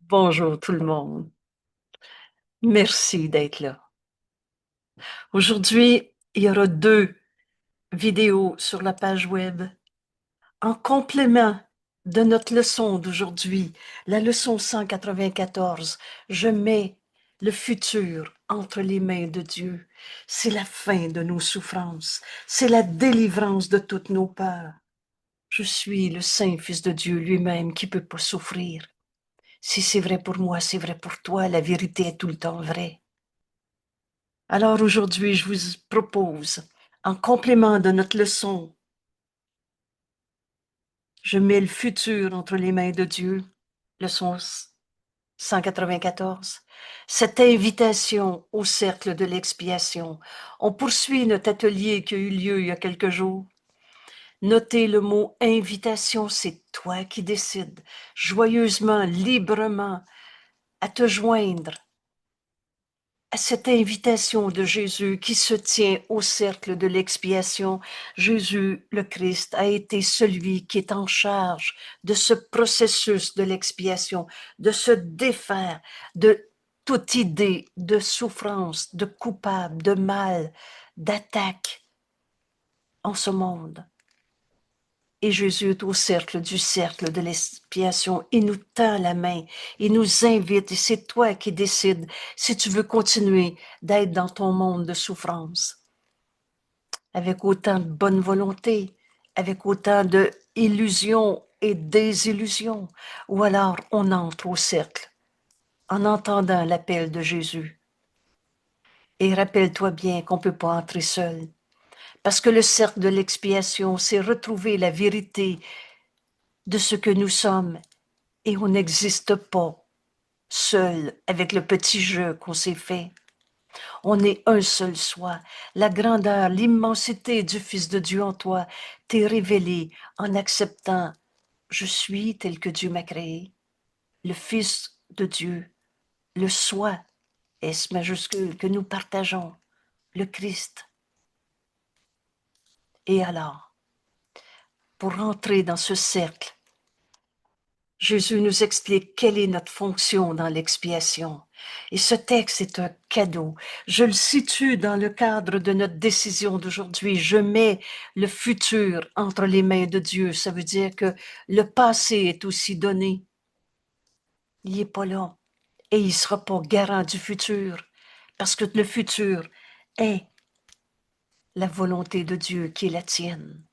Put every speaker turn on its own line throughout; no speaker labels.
Bonjour tout le monde. Merci d'être là. Aujourd'hui, il y aura 2 vidéos sur la page web en complément de notre leçon d'aujourd'hui, la leçon 194. Je mets le futur entre les mains de Dieu. C'est la fin de nos souffrances. C'est la délivrance de toutes nos peurs. Je suis le Saint Fils de Dieu lui-même qui peut pas souffrir. Si c'est vrai pour moi, c'est vrai pour toi. La vérité est tout le temps vraie. Alors aujourd'hui, je vous propose, en complément de notre leçon, je mets le futur entre les mains de Dieu, leçon 194, cette invitation au cercle de l'expiation. On poursuit notre atelier qui a eu lieu il y a quelques jours. Notez le mot invitation, c'est toi qui décides, joyeusement, librement, à te joindre à cette invitation de Jésus qui se tient au cercle de l'expiation. Jésus, le Christ, a été celui qui est en charge de ce processus de l'expiation, de se défaire de toute idée de souffrance, de coupable, de mal, d'attaque en ce monde. Et Jésus est au cercle du cercle de l'expiation. Il nous tend la main, il nous invite, et c'est toi qui décides si tu veux continuer d'être dans ton monde de souffrance, avec autant de bonne volonté, avec autant de illusions et désillusions, ou alors on entre au cercle en entendant l'appel de Jésus. Et rappelle-toi bien qu'on ne peut pas entrer seul, parce que le cercle de l'expiation, c'est retrouver la vérité de ce que nous sommes. Et on n'existe pas seul avec le petit jeu qu'on s'est fait. On est un seul soi. La grandeur, l'immensité du Fils de Dieu en toi t'est révélée en acceptant je suis tel que Dieu m'a créé. Le Fils de Dieu, le soi, S majuscule, que nous partageons, le Christ. Et alors, pour rentrer dans ce cercle, Jésus nous explique quelle est notre fonction dans l'expiation. Et ce texte est un cadeau. Je le situe dans le cadre de notre décision d'aujourd'hui. Je mets le futur entre les mains de Dieu. Ça veut dire que le passé est aussi donné. Il n'est pas là. Et il ne sera pas garant du futur. Parce que le futur est la volonté de Dieu qui est la tienne.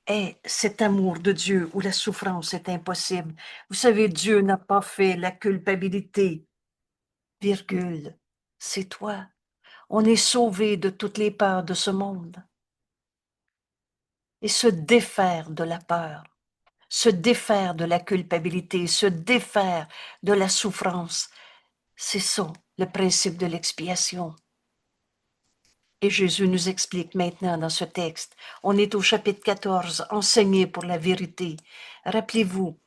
Est cet amour de Dieu où la souffrance est impossible. Vous savez, Dieu n'a pas fait la culpabilité, virgule, c'est toi. On est sauvé de toutes les peurs de ce monde. Et se défaire de la peur, se défaire de la culpabilité, se défaire de la souffrance, c'est ça le principe de l'expiation. Et Jésus nous explique maintenant dans ce texte, on est au chapitre 14, enseigné pour la vérité. Rappelez-vous,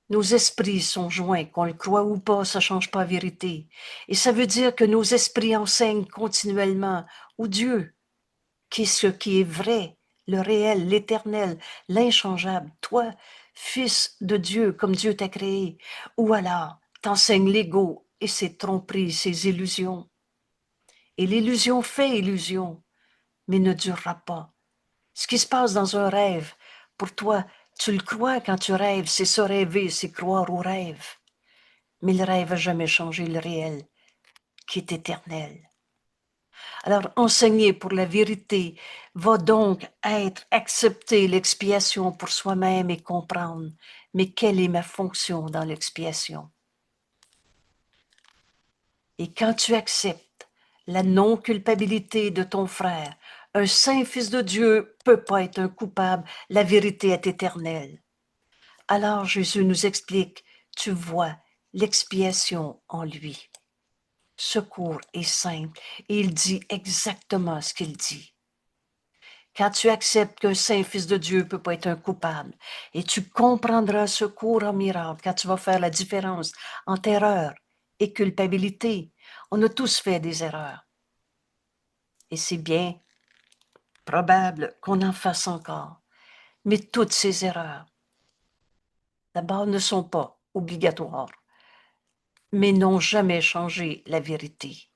nos esprits sont joints, qu'on le croit ou pas, ça ne change pas la vérité. Et ça veut dire que nos esprits enseignent continuellement au Dieu, qui est ce qui est vrai, le réel, l'éternel, l'inchangeable. Toi, fils de Dieu, comme Dieu t'a créé. Ou alors, t'enseignes l'ego et ses tromperies, ses illusions. Et l'illusion fait illusion, mais ne durera pas. Ce qui se passe dans un rêve, pour toi, tu le crois quand tu rêves, c'est ça rêver, c'est croire au rêve. Mais le rêve n'a jamais changé le réel, qui est éternel. Alors, enseigner pour la vérité va donc être accepter l'expiation pour soi-même et comprendre, mais quelle est ma fonction dans l'expiation? Et quand tu acceptes la non-culpabilité de ton frère, un saint fils de Dieu peut pas être un coupable, la vérité est éternelle. Alors Jésus nous explique, tu vois l'expiation en lui. Ce cours est simple et il dit exactement ce qu'il dit. Quand tu acceptes qu'un saint fils de Dieu ne peut pas être un coupable, et tu comprendras ce cours en miracle quand tu vas faire la différence entre erreur et culpabilité. On a tous fait des erreurs. Et c'est bien probable qu'on en fasse encore. Mais toutes ces erreurs, d'abord, ne sont pas obligatoires. mais n'ont jamais changé la vérité.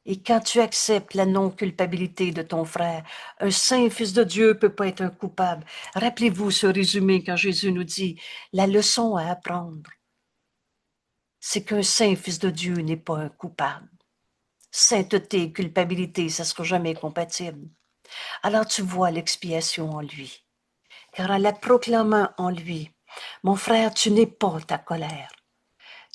Et quand tu acceptes la non-culpabilité de ton frère, un saint fils de Dieu ne peut pas être un coupable. Rappelez-vous ce résumé quand Jésus nous dit, la leçon à apprendre, c'est qu'un saint fils de Dieu n'est pas un coupable. Sainteté et culpabilité, ça ne sera jamais compatible. Alors tu vois l'expiation en lui. Car en la proclamant en lui, mon frère, tu n'es pas ta colère.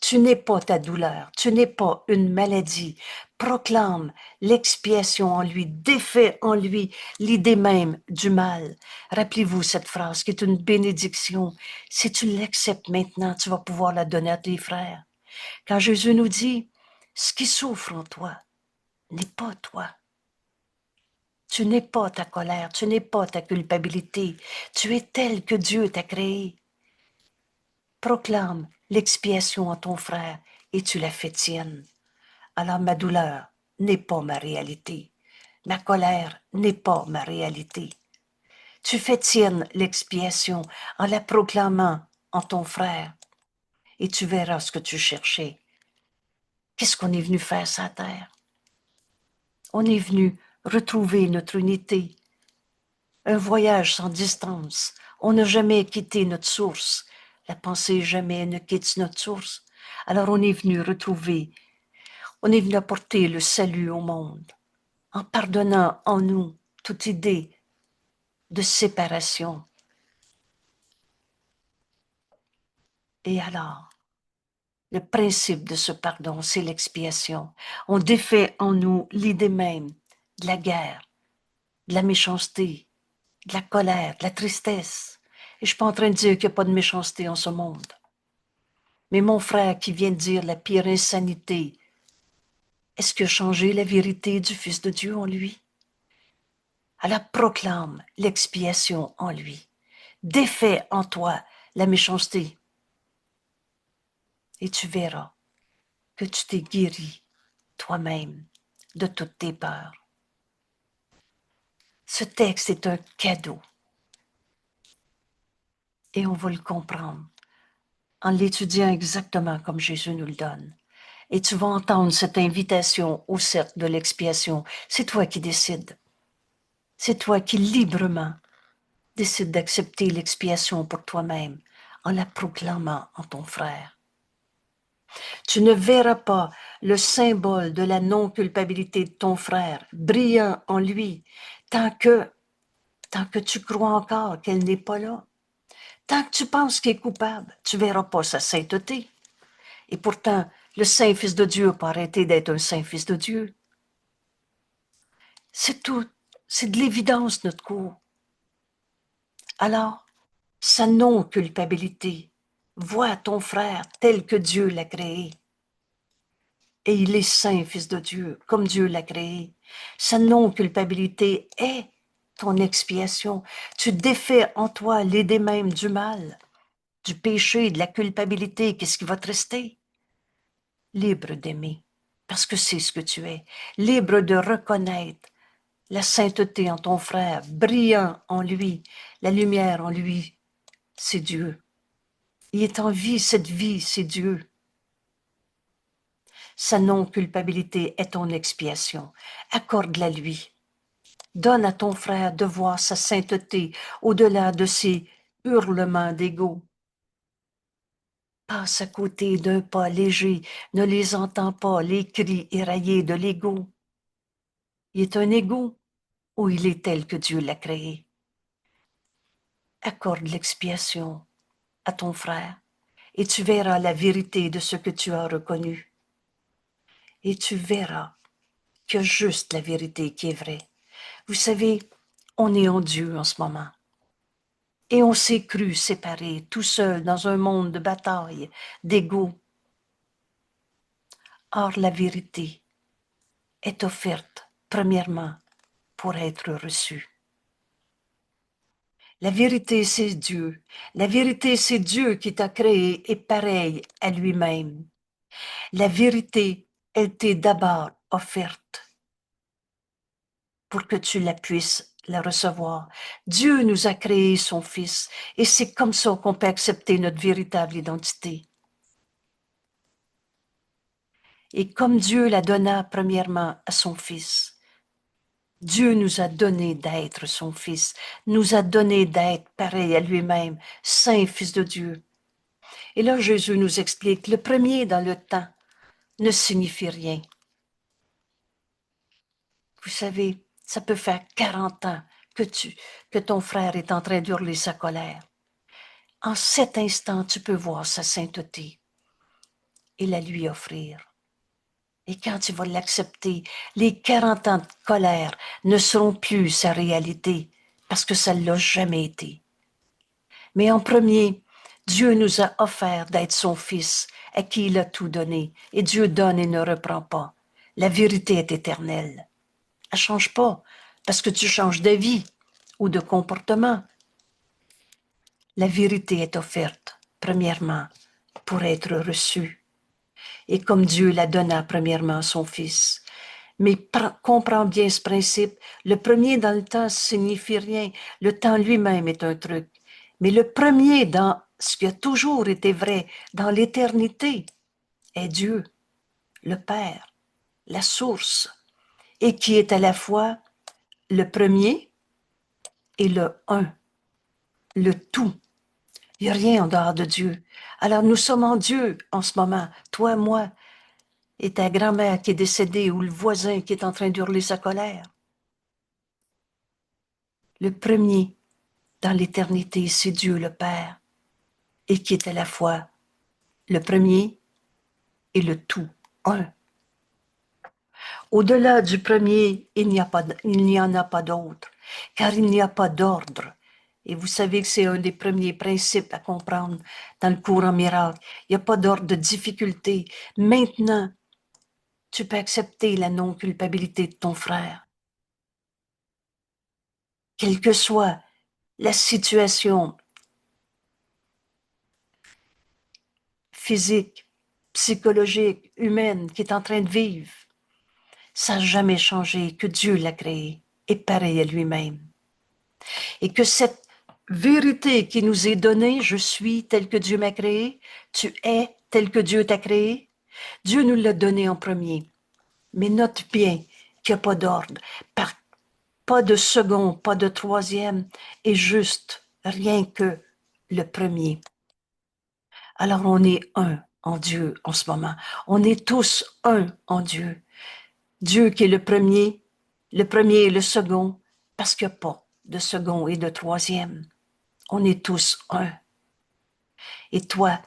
Tu n'es pas ta douleur, tu n'es pas une maladie. Proclame l'expiation en lui, défais en lui l'idée même du mal. Rappelez-vous cette phrase qui est une bénédiction. Si tu l'acceptes maintenant, tu vas pouvoir la donner à tes frères. Quand Jésus nous dit, ce qui souffre en toi n'est pas toi. Tu n'es pas ta colère, tu n'es pas ta culpabilité. Tu es tel que Dieu t'a créé. Proclame l'expiation à ton frère et tu la fais tienne. Alors ma douleur n'est pas ma réalité. Ma colère n'est pas ma réalité. Tu fais tienne l'expiation en la proclamant en ton frère et tu verras ce que tu cherchais. Qu'est-ce qu'on est venu faire sur la terre? On est venu retrouver notre unité. Un voyage sans distance. On n'a jamais quitté notre source. La pensée jamais ne quitte notre source. Alors on est venu retrouver, on est venu apporter le salut au monde, en pardonnant en nous toute idée de séparation. Et alors, le principe de ce pardon, c'est l'expiation. On défait en nous l'idée même de la guerre, de la méchanceté, de la colère, de la tristesse. Et je ne suis pas en train de dire qu'il n'y a pas de méchanceté en ce monde. Mais mon frère qui vient de dire la pire insanité, est-ce qu'il a changé la vérité du Fils de Dieu en lui? Alors proclame l'expiation en lui. Défais en toi la méchanceté. Et tu verras que tu t'es guéri toi-même de toutes tes peurs. Ce texte est un cadeau. Et on va le comprendre en l'étudiant exactement comme Jésus nous le donne. Et tu vas entendre cette invitation au cercle de l'expiation. C'est toi qui décides. C'est toi qui librement décides d'accepter l'expiation pour toi-même en la proclamant en ton frère. Tu ne verras pas le symbole de la non-culpabilité de ton frère brillant en lui tant que tu crois encore qu'elle n'est pas là. Tant que tu penses qu'il est coupable, tu ne verras pas sa sainteté. Et pourtant, le saint Fils de Dieu n'a pas arrêté d'être un saint Fils de Dieu. C'est tout. C'est de l'évidence, notre cours. Alors, sa non-culpabilité, vois ton frère tel que Dieu l'a créé. Et il est saint, Fils de Dieu, comme Dieu l'a créé. Sa non-culpabilité est ton expiation. Tu défais en toi l'idée même du mal, du péché, de la culpabilité. Qu'est-ce qui va te rester? Libre d'aimer, parce que c'est ce que tu es. Libre de reconnaître la sainteté en ton frère, brillant en lui, la lumière en lui, c'est Dieu. Il est en vie, cette vie, c'est Dieu. Sa non-culpabilité est ton expiation. Accorde-la lui. Donne à ton frère de voir sa sainteté au-delà de ses hurlements d'ego. Passe à côté d'un pas léger, ne les entends pas, les cris éraillés de l'ego. Il est un ego ou il est tel que Dieu l'a créé. Accorde l'expiation à ton frère et tu verras la vérité de ce que tu as reconnu. Et tu verras qu'il y a juste la vérité qui est vraie. Vous savez, on est en Dieu en ce moment. Et on s'est cru séparés, tout seul, dans un monde de bataille, d'ego. Or, la vérité est offerte, premièrement, pour être reçue. La vérité, c'est Dieu. La vérité, c'est Dieu qui t'a créé et pareil à lui-même. La vérité, elle t'est d'abord offerte pour que tu la puisses la recevoir. Dieu nous a créé son Fils et c'est comme ça qu'on peut accepter notre véritable identité. Et comme Dieu la donna premièrement à son Fils, Dieu nous a donné d'être son Fils, nous a donné d'être pareil à lui-même, Saint Fils de Dieu. Et là, Jésus nous explique, le premier dans le temps ne signifie rien. Vous savez, ça peut faire 40 ans que ton frère est en train d'hurler sa colère. En cet instant, tu peux voir sa sainteté et la lui offrir. Et quand tu vas l'accepter, les 40 ans de colère ne seront plus sa réalité, parce que ça ne l'a jamais été. Mais en premier, Dieu nous a offert d'être son Fils, à qui il a tout donné. Et Dieu donne et ne reprend pas. La vérité est éternelle. Elle ne change pas, parce que tu changes d'avis ou de comportement. La vérité est offerte, premièrement, pour être reçue. Et comme Dieu la donna premièrement à son Fils. Mais comprends bien ce principe. Le premier dans le temps signifie rien. Le temps lui-même est un truc. Mais le premier dans ce qui a toujours été vrai, dans l'éternité, est Dieu, le Père, la source, et qui est à la fois le premier et le un, le tout. Il n'y a rien en dehors de Dieu. Alors nous sommes en Dieu en ce moment, toi, moi, et ta grand-mère qui est décédée ou le voisin qui est en train d'hurler sa colère. Le premier dans l'éternité, c'est Dieu le Père, et qui est à la fois le premier et le tout, un. Au-delà du premier, il n'y en a pas d'autre, car il n'y a pas d'ordre. Et vous savez que c'est un des premiers principes à comprendre dans le courant miracle. Il n'y a pas d'ordre de difficulté. Maintenant, tu peux accepter la non-culpabilité de ton frère. Quelle que soit la situation physique, psychologique, humaine qui est en train de vivre, ça n'a jamais changé, que Dieu l'a créé, et pareil à lui-même. Et que cette vérité qui nous est donnée, je suis tel que Dieu m'a créé, tu es tel que Dieu t'a créé, Dieu nous l'a donné en premier. Mais note bien qu'il n'y a pas d'ordre, pas de second, pas de troisième, et juste rien que le premier. Alors on est un en Dieu en ce moment. On est tous un en Dieu. Dieu qui est le premier et le second, parce qu'il n'y a pas de second et de troisième. On est tous un. Et toi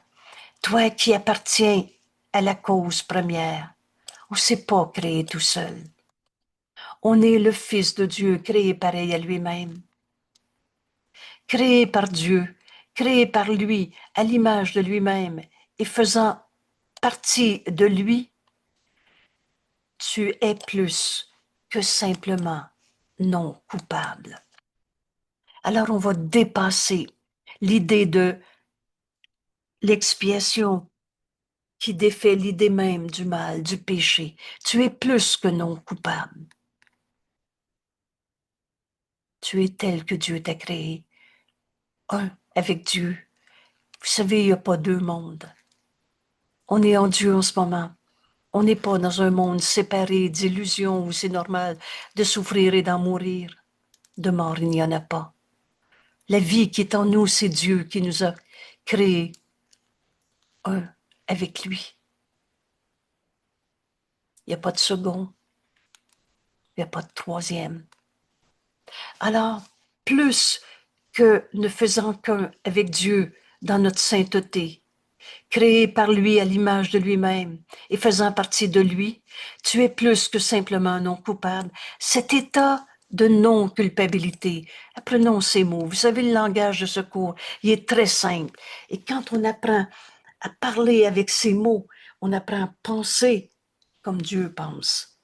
qui appartiens à la cause première, on ne s'est pas créé tout seul. On est le Fils de Dieu, créé pareil à lui-même. Créé par Dieu, créé par lui, à l'image de lui-même, et faisant partie de lui, tu es plus que simplement non coupable. Alors on va dépasser l'idée de l'expiation qui défait l'idée même du mal, du péché. Tu es plus que non coupable. Tu es tel que Dieu t'a créé. Un avec Dieu. Vous savez, il n'y a pas deux mondes. On est en Dieu en ce moment. On n'est pas dans un monde séparé d'illusions où c'est normal de souffrir et d'en mourir. De mort, il n'y en a pas. La vie qui est en nous, c'est Dieu qui nous a créés un avec lui. Il n'y a pas de second. Il n'y a pas de troisième. Alors, plus que ne faisant qu'un avec Dieu dans notre sainteté, créé par lui à l'image de lui-même et faisant partie de lui, tu es plus que simplement non coupable. Cet état de non-culpabilité, apprenons ces mots. Vous savez, le langage de secours, il est très simple. Et quand on apprend à parler avec ces mots, on apprend à penser comme Dieu pense.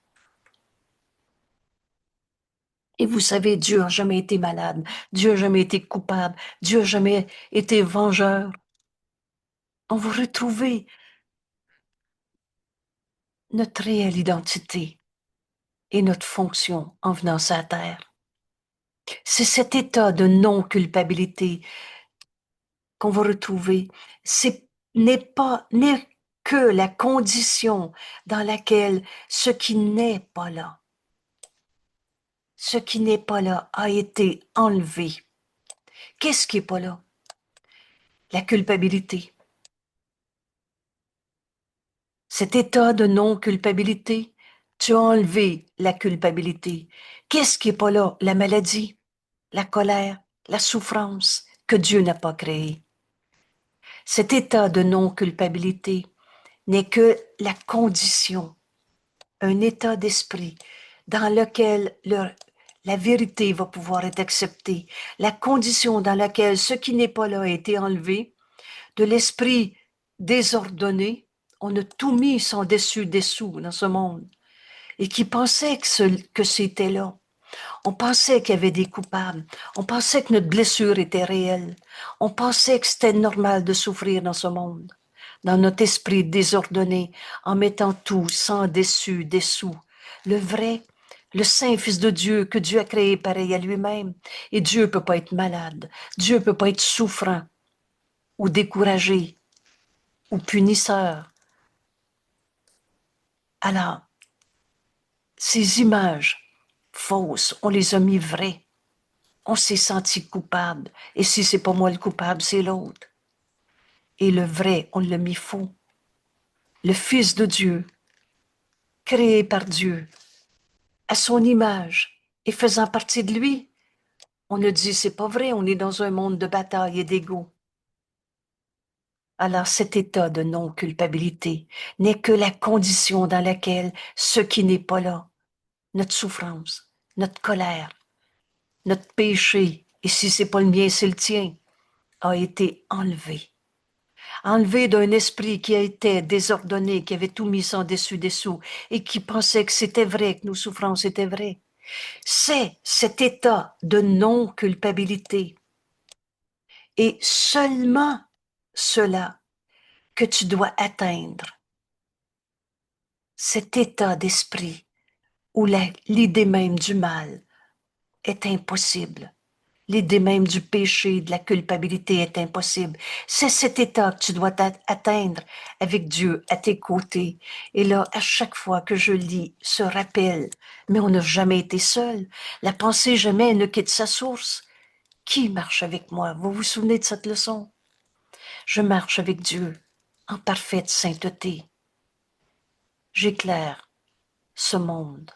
Et vous savez, Dieu n'a jamais été malade, Dieu n'a jamais été coupable, Dieu n'a jamais été vengeur. On va retrouver notre réelle identité et notre fonction en venant sur la terre. C'est cet état de non-culpabilité qu'on va retrouver. N'est que la condition dans laquelle ce qui n'est pas là, ce qui n'est pas là a été enlevé. Qu'est-ce qui n'est pas là? La culpabilité. Cet état de non-culpabilité, tu as enlevé la culpabilité. Qu'est-ce qui n'est pas là? La maladie, la colère, la souffrance que Dieu n'a pas créée. Cet état de non-culpabilité n'est que la condition, un état d'esprit dans lequel la vérité va pouvoir être acceptée, la condition dans laquelle ce qui n'est pas là a été enlevé, de l'esprit désordonné, on a tout mis son dessus-dessous dans ce monde, et qui pensait que c'était là. On pensait qu'il y avait des coupables. On pensait que notre blessure était réelle. On pensait que c'était normal de souffrir dans ce monde, dans notre esprit désordonné, en mettant tout sans dessous. Le vrai, le saint Fils de Dieu que Dieu a créé pareil à lui-même. Et Dieu peut pas être malade. Dieu peut pas être souffrant ou découragé ou punisseur. Alors, ces images fausses, on les a mis vraies. On s'est senti coupable. Et si c'est pas moi le coupable, c'est l'autre. Et le vrai, on l'a mis faux. Le Fils de Dieu, créé par Dieu, à son image et faisant partie de lui, on a dit c'est pas vrai, on est dans un monde de bataille et d'ego. Alors cet état de non-culpabilité n'est que la condition dans laquelle ce qui n'est pas là, notre souffrance, notre colère, notre péché, et si c'est pas le mien, c'est le tien, a été enlevé d'un esprit qui était désordonné, qui avait tout mis en dessous et qui pensait que c'était vrai, que nos souffrances étaient vraies. C'est cet état de non-culpabilité et seulement cela que tu dois atteindre. Cet état d'esprit où l'idée même du mal est impossible. L'idée même du péché, de la culpabilité est impossible. C'est cet état que tu dois atteindre avec Dieu à tes côtés. Et là, à chaque fois que je lis ce rappel, mais on n'a jamais été seul. La pensée jamais ne quitte sa source. Qui marche avec moi? Vous vous souvenez de cette leçon? Je marche avec Dieu en parfaite sainteté. J'éclaire ce monde.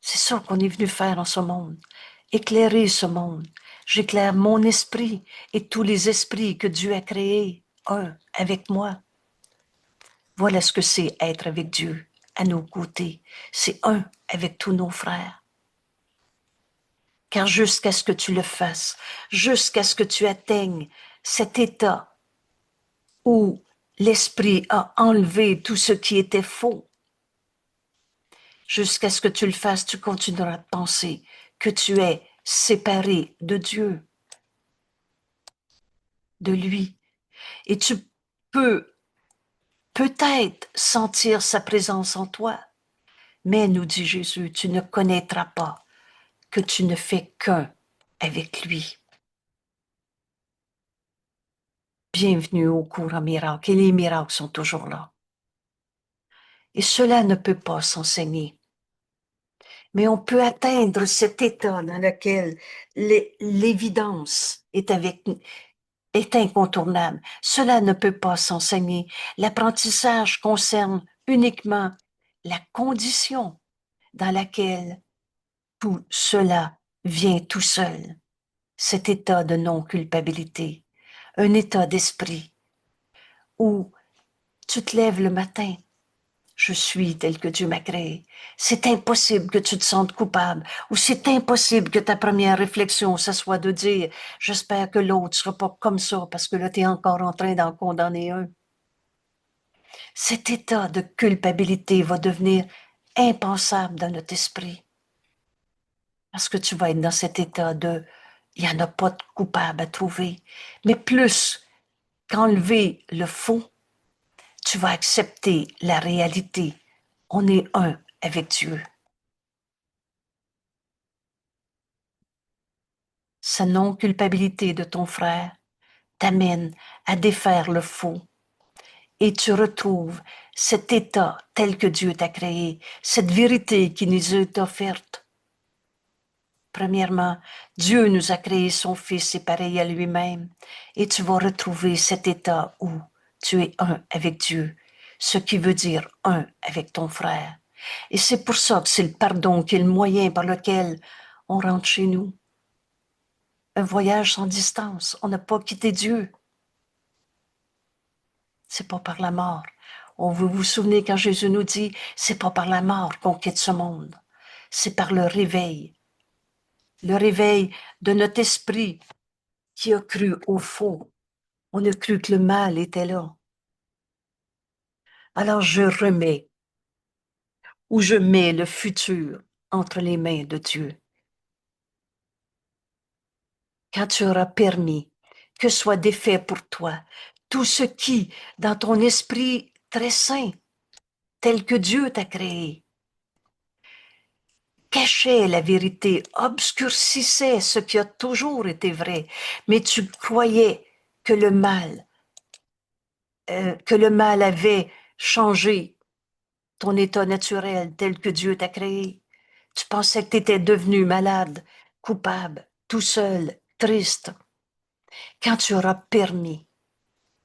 C'est ça qu'on est venu faire en ce monde. Éclairer ce monde. J'éclaire mon esprit et tous les esprits que Dieu a créés, un avec moi. Voilà ce que c'est être avec Dieu à nos côtés. C'est un avec tous nos frères. Car jusqu'à ce que tu le fasses, jusqu'à ce que tu atteignes cet état où l'esprit a enlevé tout ce qui était faux, jusqu'à ce que tu le fasses, tu continueras de penser que tu es séparé de Dieu, de lui. Et tu peux peut-être sentir sa présence en toi, mais, nous dit Jésus, tu ne connaîtras pas que tu ne fais qu'un avec lui. Bienvenue au cours en miracle, et les miracles sont toujours là. Et cela ne peut pas s'enseigner. Mais on peut atteindre cet état dans lequel l'évidence est incontournable. Cela ne peut pas s'enseigner. L'apprentissage concerne uniquement la condition dans laquelle tout cela vient tout seul. Cet état de non-culpabilité, un état d'esprit où tu te lèves le matin, je suis tel que Dieu m'a créé. C'est impossible que tu te sentes coupable ou c'est impossible que ta première réflexion, ça soit de dire « j'espère que l'autre ne sera pas comme ça parce que là, tu es encore en train d'en condamner un ». Cet état de culpabilité va devenir impensable dans notre esprit parce que tu vas être dans cet état de « il n'y en a pas de coupable à trouver ». Mais plus qu'enlever le faux, tu vas accepter la réalité. On est un avec Dieu. Sa non-culpabilité de ton frère t'amène à défaire le faux et tu retrouves cet état tel que Dieu t'a créé, cette vérité qui nous est offerte. Premièrement, Dieu nous a créé son Fils séparé à lui-même et tu vas retrouver cet état où tu es un avec Dieu, ce qui veut dire un avec ton frère. Et c'est pour ça que c'est le pardon qui est le moyen par lequel on rentre chez nous. Un voyage sans distance, on n'a pas quitté Dieu. C'est pas par la mort. Vous vous souvenez quand Jésus nous dit, c'est pas par la mort qu'on quitte ce monde, c'est par le réveil de notre esprit qui a cru au faux. On a cru que le mal était là. Alors je remets ou je mets le futur entre les mains de Dieu. Quand tu auras permis que soit défait pour toi tout ce qui, dans ton esprit très saint, tel que Dieu t'a créé, cachait la vérité, obscurcissait ce qui a toujours été vrai, mais tu croyais que le mal avait changé ton état naturel tel que Dieu t'a créé. Tu pensais que tu étais devenu malade, coupable, tout seul, triste. Quand tu auras permis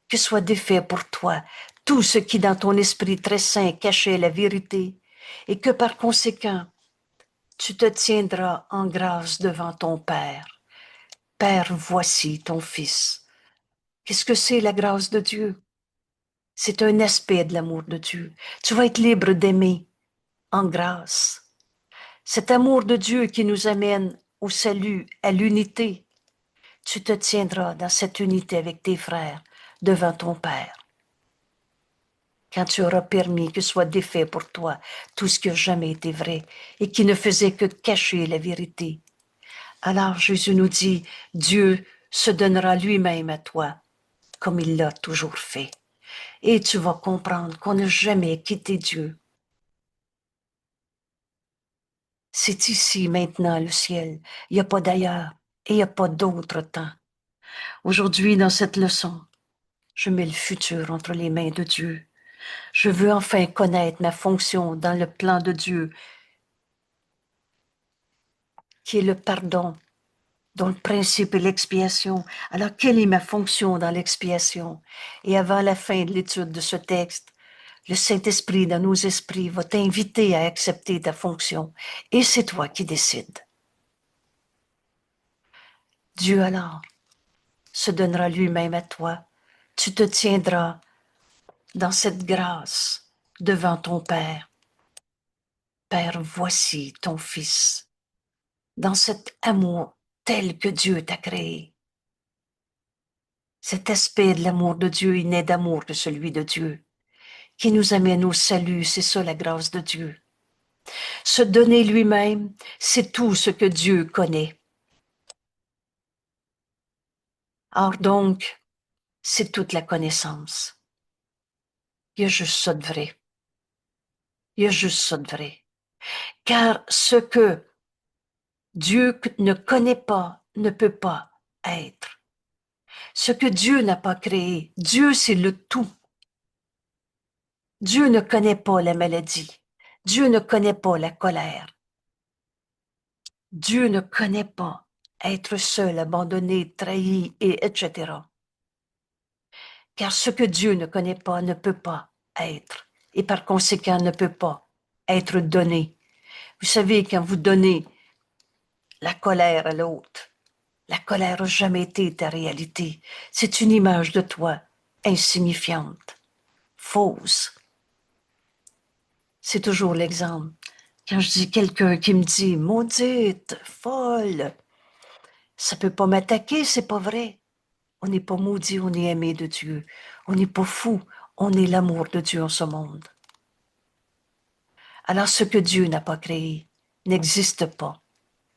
que soit défait pour toi tout ce qui dans ton esprit très saint cachait la vérité, et que par conséquent, tu te tiendras en grâce devant ton Père. Père, voici ton Fils. Qu'est-ce que c'est la grâce de Dieu? C'est un aspect de l'amour de Dieu. Tu vas être libre d'aimer en grâce. Cet amour de Dieu qui nous amène au salut, à l'unité. Tu te tiendras dans cette unité avec tes frères devant ton Père. Quand tu auras permis que soit défait pour toi tout ce qui n'a jamais été vrai et qui ne faisait que cacher la vérité. Alors Jésus nous dit, Dieu se donnera lui-même à toi, comme il l'a toujours fait. Et tu vas comprendre qu'on n'a jamais quitté Dieu. C'est ici maintenant le ciel. Il n'y a pas d'ailleurs et il n'y a pas d'autre temps. Aujourd'hui, dans cette leçon, je mets le futur entre les mains de Dieu. Je veux enfin connaître ma fonction dans le plan de Dieu, qui est le pardon, dont le principe est l'expiation. Alors, quelle est ma fonction dans l'expiation? Et avant la fin de l'étude de ce texte, le Saint-Esprit dans nos esprits va t'inviter à accepter ta fonction. Et c'est toi qui décides. Dieu alors se donnera lui-même à toi. Tu te tiendras dans cette grâce devant ton Père. Père, voici ton Fils. Dans cet amour tel que Dieu t'a créé. Cet aspect de l'amour de Dieu, il n'est d'amour que celui de Dieu, qui nous amène au salut, c'est ça la grâce de Dieu. Se donner lui-même, c'est tout ce que Dieu connaît. Or donc, c'est toute la connaissance. Il y a juste ça de vrai. Il y a juste ça de vrai. Car ce que Dieu ne connaît pas ne peut pas être. Ce que Dieu n'a pas créé, Dieu c'est le tout. Dieu ne connaît pas la maladie. Dieu ne connaît pas la colère. Dieu ne connaît pas être seul, abandonné, trahi, et etc. Car ce que Dieu ne connaît pas ne peut pas être, et par conséquent ne peut pas être donné. Vous savez, quand vous donnez la colère à l'autre, la colère n'a jamais été ta réalité. C'est une image de toi insignifiante, fausse. C'est toujours l'exemple. Quand je dis quelqu'un qui me dit « maudite, folle », ça peut pas m'attaquer, c'est pas vrai. On n'est pas maudit, on est aimé de Dieu. On n'est pas fou, on est l'amour de Dieu en ce monde. Alors ce que Dieu n'a pas créé n'existe pas.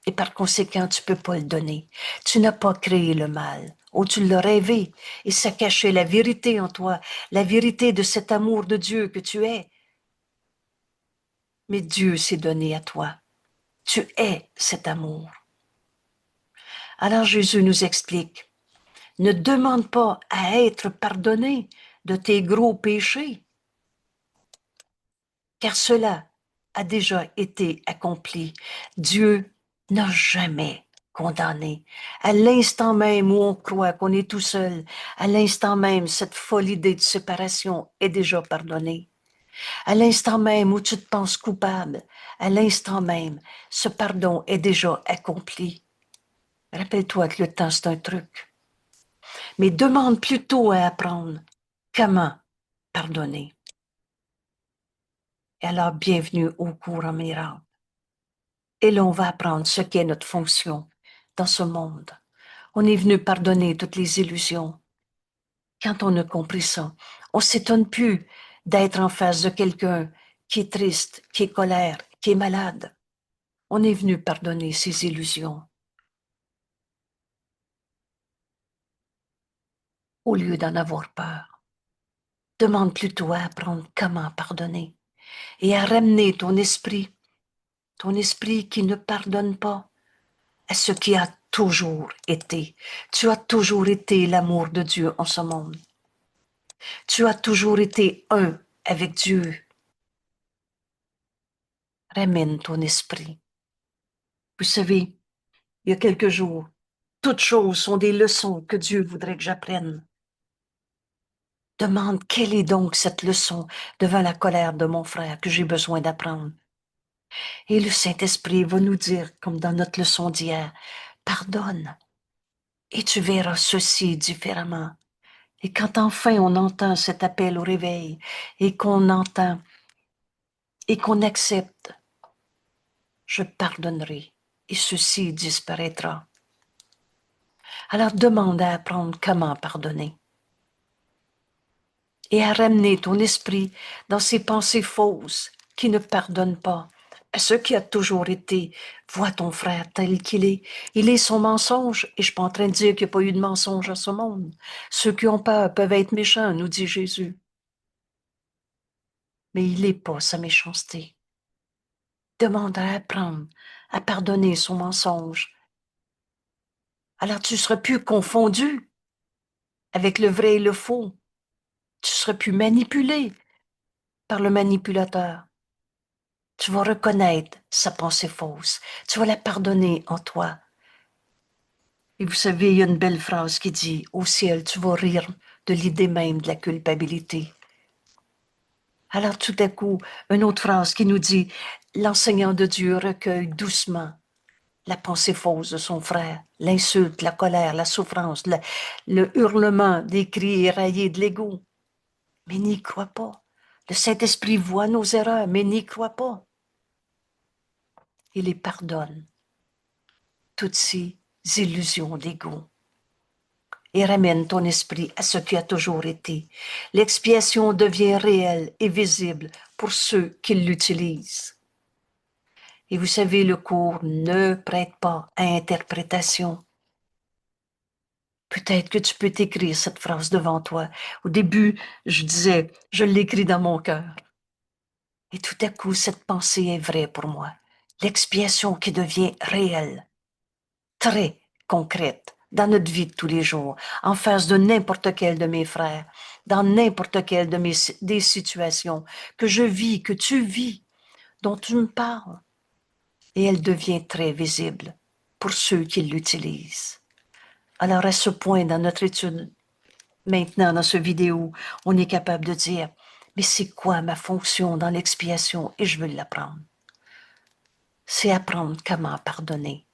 Et par conséquent, tu peux pas le donner. Tu n'as pas créé le mal. Oh, tu l'as rêvé. Et ça cachait la vérité en toi, la vérité de cet amour de Dieu que tu es. Mais Dieu s'est donné à toi. Tu es cet amour. Alors Jésus nous explique, ne demande pas à être pardonné, de tes gros péchés, car cela a déjà été accompli. Dieu n'a jamais condamné. À l'instant même où on croit qu'on est tout seul, à l'instant même, cette folle idée de séparation est déjà pardonnée. À l'instant même où tu te penses coupable, à l'instant même, ce pardon est déjà accompli. Rappelle-toi que le temps, c'est un truc. Mais demande plutôt à apprendre comment pardonner. Et alors, bienvenue au cours en miracle. Et là, on va apprendre ce qu'est notre fonction dans ce monde. On est venu pardonner toutes les illusions. Quand on a compris ça, on s'étonne plus d'être en face de quelqu'un qui est triste, qui est colère, qui est malade. On est venu pardonner ses illusions au lieu d'en avoir peur. Demande plutôt à apprendre comment pardonner et à ramener ton esprit qui ne pardonne pas, à ce qui a toujours été. Tu as toujours été l'amour de Dieu en ce monde. Tu as toujours été un avec Dieu. Ramène ton esprit. Vous savez, il y a quelques jours, toutes choses sont des leçons que Dieu voudrait que j'apprenne. Demande quelle est donc cette leçon devant la colère de mon frère que j'ai besoin d'apprendre. Et le Saint-Esprit va nous dire, comme dans notre leçon d'hier, pardonne et tu verras ceci différemment. Et quand enfin on entend cet appel au réveil et qu'on entend et qu'on accepte, je pardonnerai et ceci disparaîtra. Alors demande à apprendre comment pardonner et à ramener ton esprit dans ces pensées fausses qui ne pardonnent pas. À ce qui a toujours été, vois ton frère tel qu'il est. Il est son mensonge, et je suis pas en train de dire qu'il n'y a pas eu de mensonge à ce monde. Ceux qui ont peur peuvent être méchants, nous dit Jésus. Mais il n'est pas sa méchanceté. Demande à apprendre à pardonner son mensonge. Alors tu seras plus confondu avec le vrai et le faux. Tu seras plus manipulé par le manipulateur. Tu vas reconnaître sa pensée fausse. Tu vas la pardonner en toi. Et vous savez, il y a une belle phrase qui dit, au ciel, tu vas rire de l'idée même de la culpabilité. Alors tout à coup, une autre phrase qui nous dit, l'enseignant de Dieu recueille doucement la pensée fausse de son frère, l'insulte, la colère, la souffrance, le hurlement des cris éraillés de l'ego. Mais n'y crois pas. Le Saint-Esprit voit nos erreurs, mais n'y crois pas. Il les pardonne. Toutes ces illusions d'ego. Et ramène ton esprit à ce qui a toujours été. L'expiation devient réelle et visible pour ceux qui l'utilisent. Et vous savez, le cours ne prête pas à interprétation. Peut-être que tu peux t'écrire cette phrase devant toi. Au début, je disais, je l'écris dans mon cœur. Et tout à coup, cette pensée est vraie pour moi. L'expiation qui devient réelle, très concrète, dans notre vie de tous les jours, en face de n'importe quel de mes frères, dans n'importe quelle de des situations que je vis, que tu vis, dont tu me parles. Et elle devient très visible pour ceux qui l'utilisent. Alors, à ce point, dans notre étude, maintenant, dans ce vidéo, on est capable de dire, mais c'est quoi ma fonction dans l'expiation? Et je veux l'apprendre. C'est apprendre comment pardonner.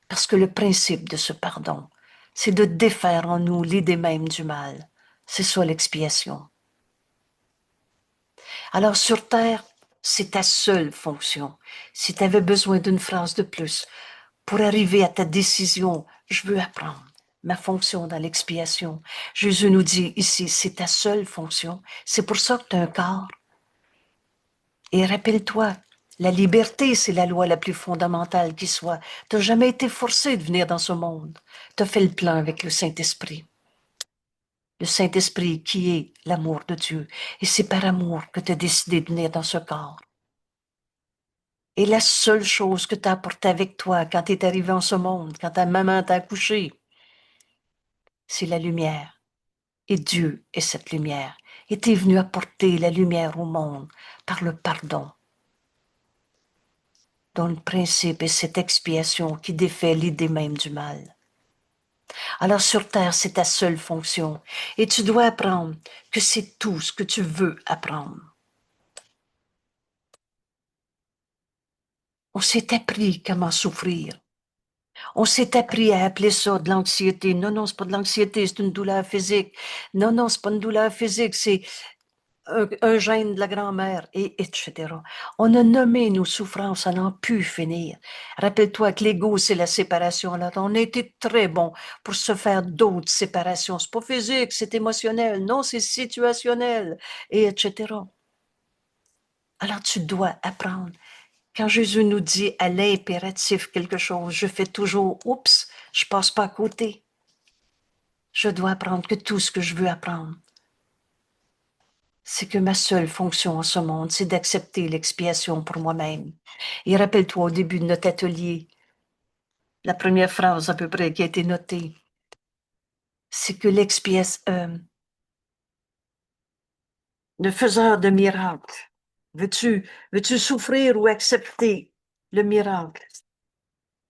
Parce que le principe de ce pardon, c'est de défaire en nous l'idée même du mal. C'est ça l'expiation. Alors sur Terre, c'est ta seule fonction. Si tu avais besoin d'une phrase de plus pour arriver à ta décision, je veux apprendre ma fonction dans l'expiation. Jésus nous dit ici, c'est ta seule fonction. C'est pour ça que tu as un corps. Et rappelle-toi, la liberté, c'est la loi la plus fondamentale qui soit. Tu n'as jamais été forcé de venir dans ce monde. Tu as fait le plan avec le Saint-Esprit. Le Saint-Esprit qui est l'amour de Dieu. Et c'est par amour que tu as décidé de venir dans ce corps. Et la seule chose que tu as apportée avec toi quand tu es arrivé en ce monde, quand ta maman t'a accouché, c'est la lumière Et Dieu est cette lumière. Il est venu apporter la lumière au monde par le pardon, dont le principe est cette expiation qui défait l'idée même du mal. Alors sur terre, c'est ta seule fonction. Et tu dois apprendre que c'est tout ce que tu veux apprendre. On s'est appris comment souffrir. On s'est appris à appeler ça de l'anxiété. Non, non, c'est pas de l'anxiété, c'est une douleur physique. Non, non, c'est pas une douleur physique, c'est un gène de la grand-mère, et etc. On a nommé nos souffrances à n'en plus finir. Rappelle-toi que l'ego, c'est la séparation. Alors, on a été très bon pour se faire d'autres séparations. C'est pas physique, c'est émotionnel. Non, c'est situationnel, et etc. Alors, tu dois apprendre. Quand Jésus nous dit à l'impératif quelque chose, je fais toujours, oups, je passe pas à côté. Je dois apprendre que tout ce que je veux apprendre, c'est que ma seule fonction en ce monde, c'est d'accepter l'expiation pour moi-même. Et rappelle-toi au début de notre atelier, la première phrase à peu près qui a été notée, c'est que l'expiation, le faiseur de miracles, veux-tu souffrir ou accepter le miracle?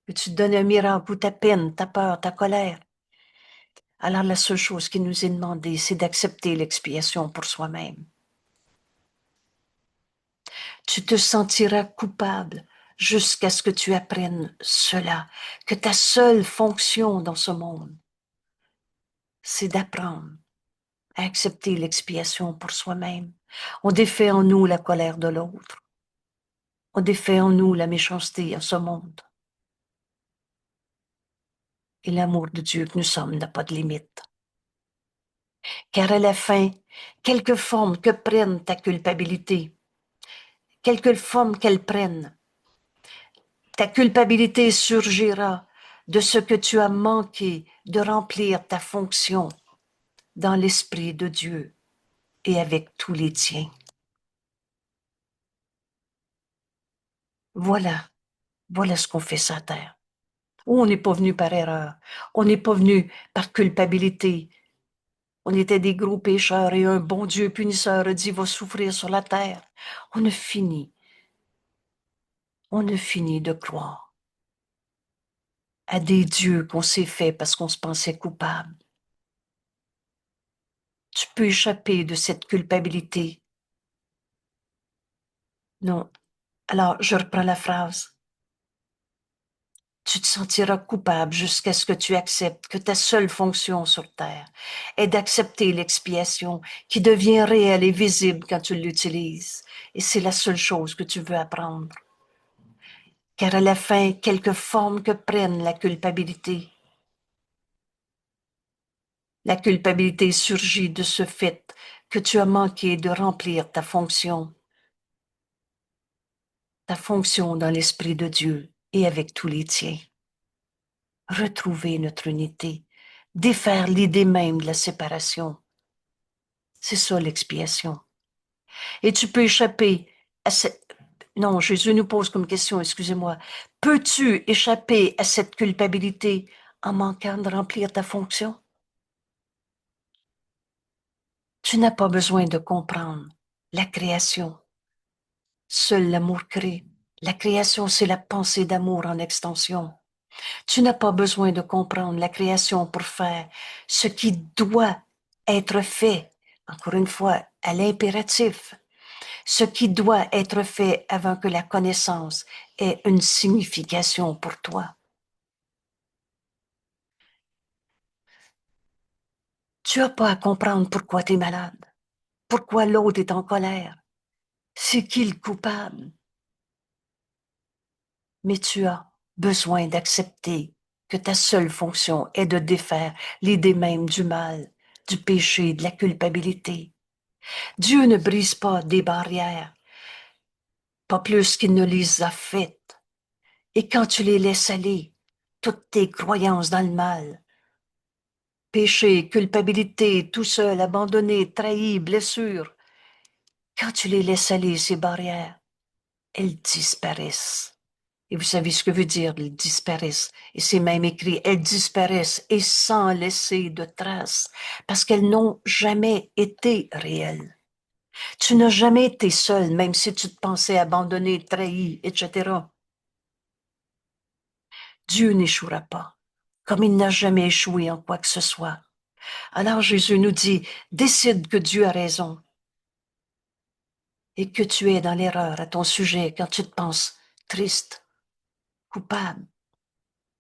Veux-tu te donner un miracle ou ta peine, ta peur, ta colère? Alors la seule chose qui nous est demandée, c'est d'accepter l'expiation pour soi-même. Tu te sentiras coupable jusqu'à ce que tu apprennes cela, que ta seule fonction dans ce monde, c'est d'apprendre à accepter l'expiation pour soi-même. On défait en nous la colère de l'autre. On défait en nous la méchanceté en ce monde. Et l'amour de Dieu que nous sommes n'a pas de limite. Car à la fin, quelque forme que prenne ta culpabilité, quelque forme qu'elle prenne, ta culpabilité surgira de ce que tu as manqué de remplir ta fonction dans l'Esprit de Dieu et avec tous les tiens. Voilà ce qu'on fait sur la terre. On n'est pas venu par erreur, on n'est pas venu par culpabilité. On était des gros pécheurs et un bon Dieu punisseur a dit va souffrir sur la terre. On a fini de croire à des dieux qu'on s'est fait parce qu'on se pensait coupable. Tu peux échapper de cette culpabilité. Non. Alors, je reprends la phrase. Tu te sentiras coupable jusqu'à ce que tu acceptes que ta seule fonction sur Terre est d'accepter l'expiation qui devient réelle et visible quand tu l'utilises. Et c'est la seule chose que tu veux apprendre. Car à la fin, quelque forme que prenne la culpabilité surgit de ce fait que tu as manqué de remplir ta fonction dans l'Esprit de Dieu et avec tous les tiens. Retrouver notre unité, défaire l'idée même de la séparation. C'est ça l'expiation. Et tu peux échapper à cette... Non, Jésus nous pose comme question, excusez-moi. Peux-tu échapper à cette culpabilité en manquant de remplir ta fonction? Tu n'as pas besoin de comprendre la création. Seul l'amour crée. La création, c'est la pensée d'amour en extension. Tu n'as pas besoin de comprendre la création pour faire ce qui doit être fait, encore une fois, à l'impératif, ce qui doit être fait avant que la connaissance ait une signification pour toi. Tu n'as pas à comprendre pourquoi tu es malade, pourquoi l'autre est en colère, c'est qui le coupable, mais tu as besoin d'accepter que ta seule fonction est de défaire l'idée même du mal, du péché, de la culpabilité. Dieu ne brise pas des barrières, pas plus qu'il ne les a faites. Et quand tu les laisses aller, toutes tes croyances dans le mal, péché, culpabilité, tout seul, abandonné, trahi, blessure, quand tu les laisses aller, ces barrières, elles disparaissent. Et vous savez ce que veut dire, elles disparaissent. Et c'est même écrit, elles disparaissent et sans laisser de traces, parce qu'elles n'ont jamais été réelles. Tu n'as jamais été seul, même si tu te pensais abandonné, trahi, etc. Dieu n'échouera pas, comme il n'a jamais échoué en quoi que ce soit. Alors Jésus nous dit, décide que Dieu a raison et que tu es dans l'erreur à ton sujet quand tu te penses triste, coupable,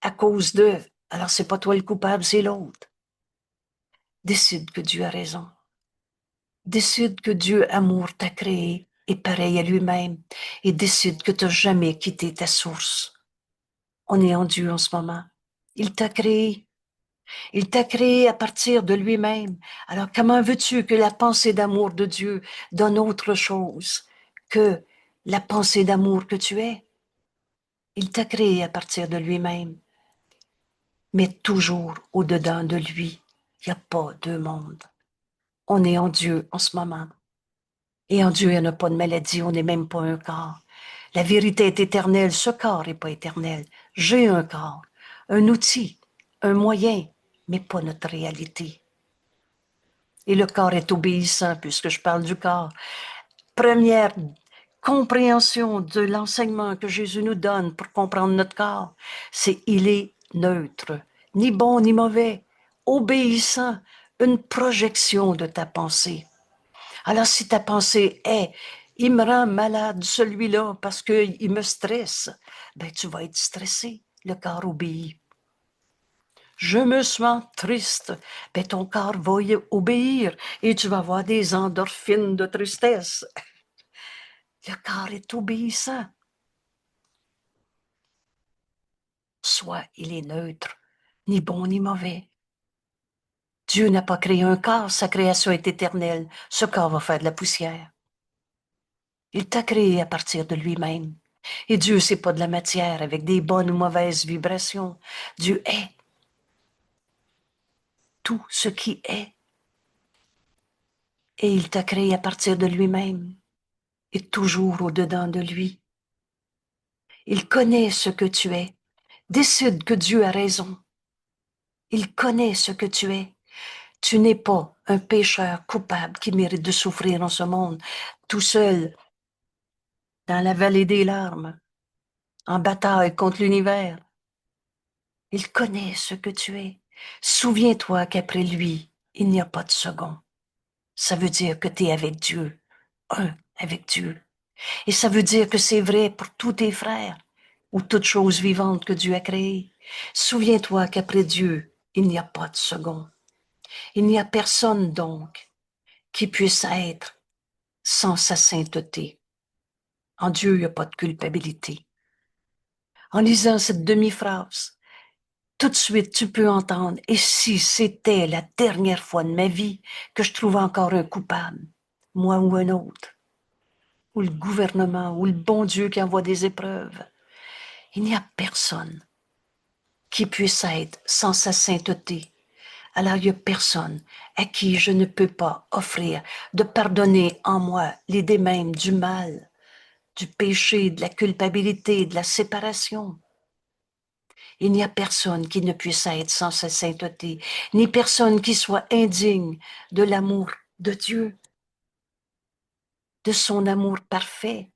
à cause de. Alors c'est pas toi le coupable, c'est l'autre. Décide que Dieu a raison. Décide que Dieu amour t'a créé et pareil à lui-même et décide que tu n'as jamais quitté ta source. On est en Dieu en ce moment. Il t'a créé. Il t'a créé à partir de lui-même. Alors comment veux-tu que la pensée d'amour de Dieu donne autre chose que la pensée d'amour que tu es? Il t'a créé à partir de lui-même, mais toujours au-dedans de lui. Il n'y a pas deux mondes. On est en Dieu en ce moment. Et en Dieu, il n'y a pas de maladie, on n'est même pas un corps. La vérité est éternelle, ce corps n'est pas éternel. J'ai un corps, un outil, un moyen, mais pas notre réalité. Et le corps est obéissant, puisque je parle du corps. Première compréhension de l'enseignement que Jésus nous donne pour comprendre notre corps, c'est il est neutre, ni bon ni mauvais, obéissant, une projection de ta pensée. Alors si ta pensée est il me rend malade celui-là parce qu'il me stresse, ben tu vas être stressé, le corps obéit. Je me sens triste, ben ton corps va y obéir et tu vas avoir des endorphines de tristesse. Le corps est obéissant. Soit il est neutre, ni bon ni mauvais. Dieu n'a pas créé un corps, sa création est éternelle. Ce corps va faire de la poussière. Il t'a créé à partir de lui-même. Et Dieu, c'est pas de la matière avec des bonnes ou mauvaises vibrations. Dieu est tout ce qui est. Et il t'a créé à partir de lui-même et toujours au-dedans de lui. Il connaît ce que tu es. Décide que Dieu a raison. Il connaît ce que tu es. Tu n'es pas un pécheur coupable qui mérite de souffrir en ce monde, tout seul, dans la vallée des larmes, en bataille contre l'univers. Il connaît ce que tu es. Souviens-toi qu'après lui, il n'y a pas de second. Ça veut dire que tu es avec Dieu, un avec Dieu. Et ça veut dire que c'est vrai pour tous tes frères ou toutes choses vivantes que Dieu a créées. Souviens-toi qu'après Dieu, il n'y a pas de second. Il n'y a personne donc qui puisse être sans sa sainteté. En Dieu, il n'y a pas de culpabilité. En lisant cette demi-phrase, tout de suite, tu peux entendre, et si c'était la dernière fois de ma vie que je trouvais encore un coupable, moi ou un autre, ou le gouvernement, ou le bon Dieu qui envoie des épreuves, il n'y a personne qui puisse être sans sa sainteté. Alors il n'y a personne à qui je ne peux pas offrir de pardonner en moi l'idée même du mal, du péché, de la culpabilité, de la séparation. Il n'y a personne qui ne puisse être sans sa sainteté, ni personne qui soit indigne de l'amour de Dieu, de son amour parfait,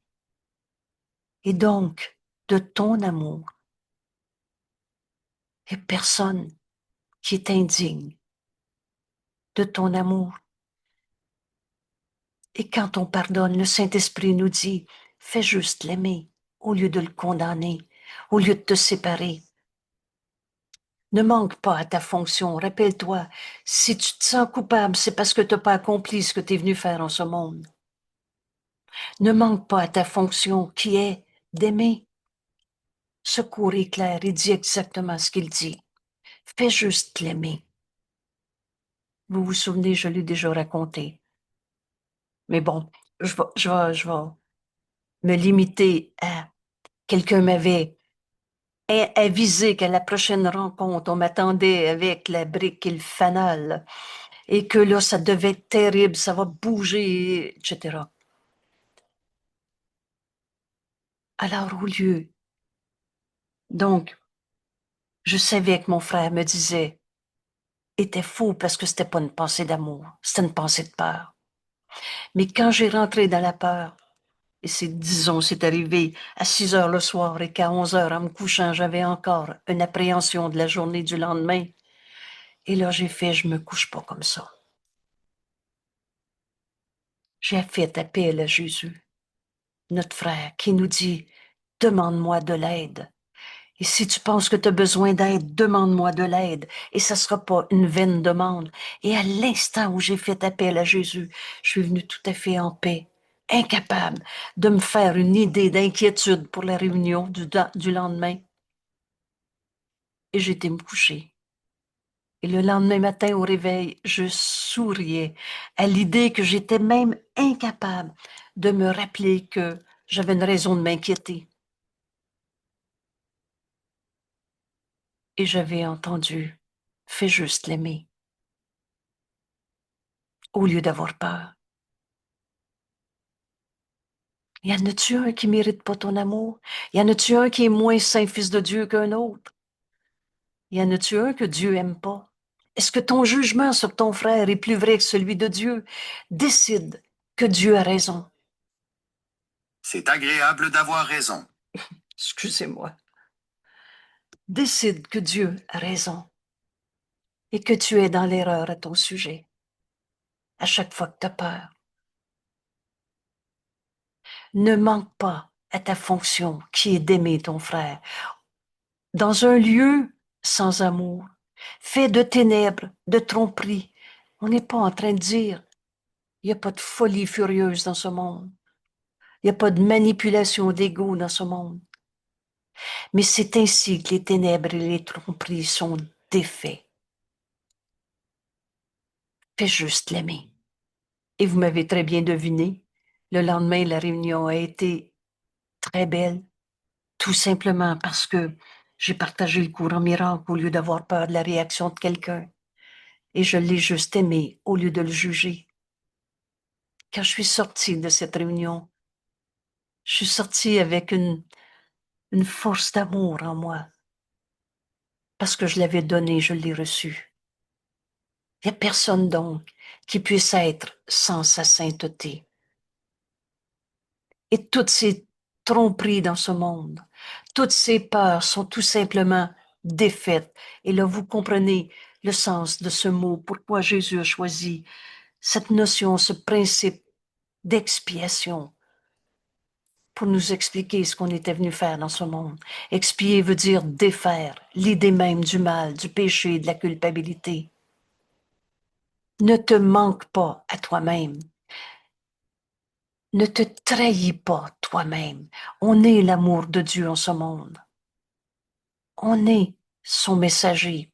et donc de ton amour. Et personne qui est indigne de ton amour. Et quand on pardonne, le Saint-Esprit nous dit, fais juste l'aimer au lieu de le condamner, au lieu de te séparer. Ne manque pas à ta fonction. Rappelle-toi, si tu te sens coupable, c'est parce que tu n'as pas accompli ce que tu es venu faire en ce monde. Ne manque pas à ta fonction qui est d'aimer. Ce cours est clair, il dit exactement ce qu'il dit. Fais juste l'aimer. Vous vous souvenez, je l'ai déjà raconté. Mais bon, je vais me limiter à quelqu'un m'avait avisé qu'à la prochaine rencontre, on m'attendait avec la brique et le fanal et que là, ça devait être terrible, ça va bouger, etc. Alors, au lieu Donc, je savais que mon frère me disait était faux parce que c'était pas une pensée d'amour, c'était une pensée de peur. Mais quand j'ai rentré dans la peur, et disons, c'est arrivé à 6 heures le soir et qu'à 11 heures, en me couchant, j'avais encore une appréhension de la journée du lendemain. Et là, j'ai fait, je me couche pas comme ça. J'ai fait appel à Jésus, notre frère, qui nous dit, demande-moi de l'aide. Et si tu penses que tu as besoin d'aide, demande-moi de l'aide. Et ça ne sera pas une vaine demande. Et à l'instant où j'ai fait appel à Jésus, je suis venue tout à fait en paix, incapable de me faire une idée d'inquiétude pour la réunion du lendemain. Et j'ai été me coucher. Et le lendemain matin au réveil, je souriais à l'idée que j'étais même incapable de me rappeler que j'avais une raison de m'inquiéter. Et j'avais entendu, fais juste l'aimer, au lieu d'avoir peur. Y en a-tu un qui mérite pas ton amour? Y en a-tu un qui est moins saint fils de Dieu qu'un autre? Y en a-tu un que Dieu aime pas? Est-ce que ton jugement sur ton frère est plus vrai que celui de Dieu? Décide que Dieu a raison.
C'est agréable d'avoir raison.
Excusez-moi. Décide que Dieu a raison et que tu es dans l'erreur à ton sujet à chaque fois que tu as peur. Ne manque pas à ta fonction qui est d'aimer ton frère. Dans un lieu sans amour, fait de ténèbres, de tromperies, on n'est pas en train de dire il n'y a pas de folie furieuse dans ce monde. Il n'y a pas de manipulation d'ego dans ce monde. Mais c'est ainsi que les ténèbres et les tromperies sont défaits. Fais juste l'aimer. Et vous m'avez très bien deviné, le lendemain, la réunion a été très belle, tout simplement parce que j'ai partagé le courant miracle au lieu d'avoir peur de la réaction de quelqu'un. Et je l'ai juste aimé au lieu de le juger. Quand je suis sortie de cette réunion, je suis sortie avec une force d'amour en moi. Parce que je l'avais donné, je l'ai reçu. Il n'y a personne donc qui puisse être sans sa sainteté. Et toutes ces tromperies dans ce monde, toutes ces peurs sont tout simplement défaites. Et là, vous comprenez le sens de ce mot, pourquoi Jésus a choisi cette notion, ce principe d'expiation pour nous expliquer ce qu'on était venu faire dans ce monde. Expier veut dire défaire l'idée même du mal, du péché, de la culpabilité. Ne te manque pas à toi-même. Ne te trahis pas toi-même. On est l'amour de Dieu en ce monde. On est son messager.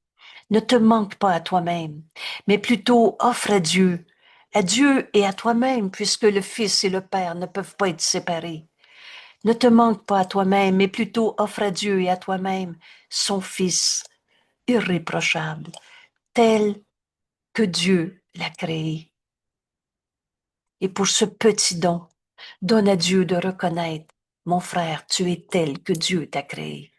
Ne te manque pas à toi-même, mais plutôt offre à Dieu et à toi-même, puisque le Fils et le Père ne peuvent pas être séparés. Ne te manque pas à toi-même, mais plutôt offre à Dieu et à toi-même son Fils irréprochable, tel que Dieu l'a créé. Et pour ce petit don, donne à Dieu de reconnaître, mon frère, tu es tel que Dieu t'a créé.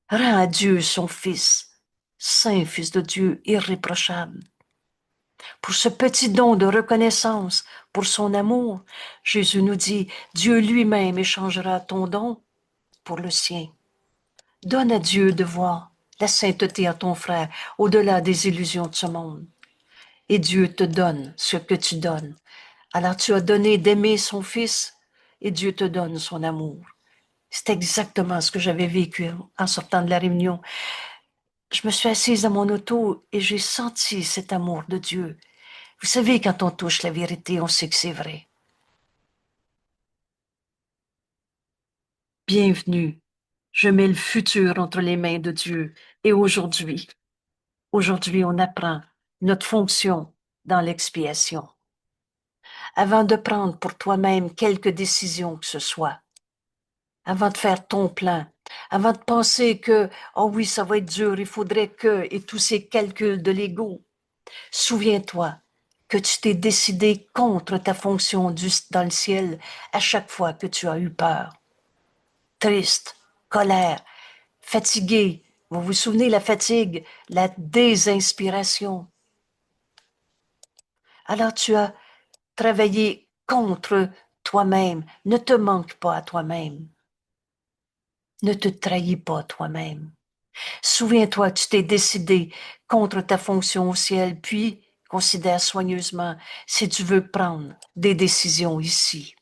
Rends à Dieu son Fils, Saint Fils de Dieu, irréprochable. Pour ce petit don de reconnaissance, pour son amour, Jésus nous dit, Dieu lui-même échangera ton don pour le sien. Donne à Dieu de voir la sainteté à ton frère au-delà des illusions de ce monde. Et Dieu te donne ce que tu donnes. Alors tu as donné d'aimer son Fils et Dieu te donne son amour. C'est exactement ce que j'avais vécu en sortant de la réunion. Je me suis assise dans mon auto et j'ai senti cet amour de Dieu. Vous savez, quand on touche la vérité, on sait que c'est vrai. Bienvenue. Je mets le futur entre les mains de Dieu. Et aujourd'hui, on apprend notre fonction dans l'expiation. Avant de prendre pour toi-même quelque décision que ce soit, avant de faire ton plan, avant de penser que, oh oui, ça va être dur, il faudrait que, et tous ces calculs de l'ego, souviens-toi que tu t'es décidé contre ta fonction dans le ciel à chaque fois que tu as eu peur, triste, colère, fatigué. Vous vous souvenez, la fatigue, la désinspiration. Alors tu as travaillé contre toi-même. Ne te manque pas à toi-même. Ne te trahis pas toi-même. Souviens-toi, tu t'es décidé contre ta fonction au ciel, puis considère soigneusement si tu veux prendre des décisions ici.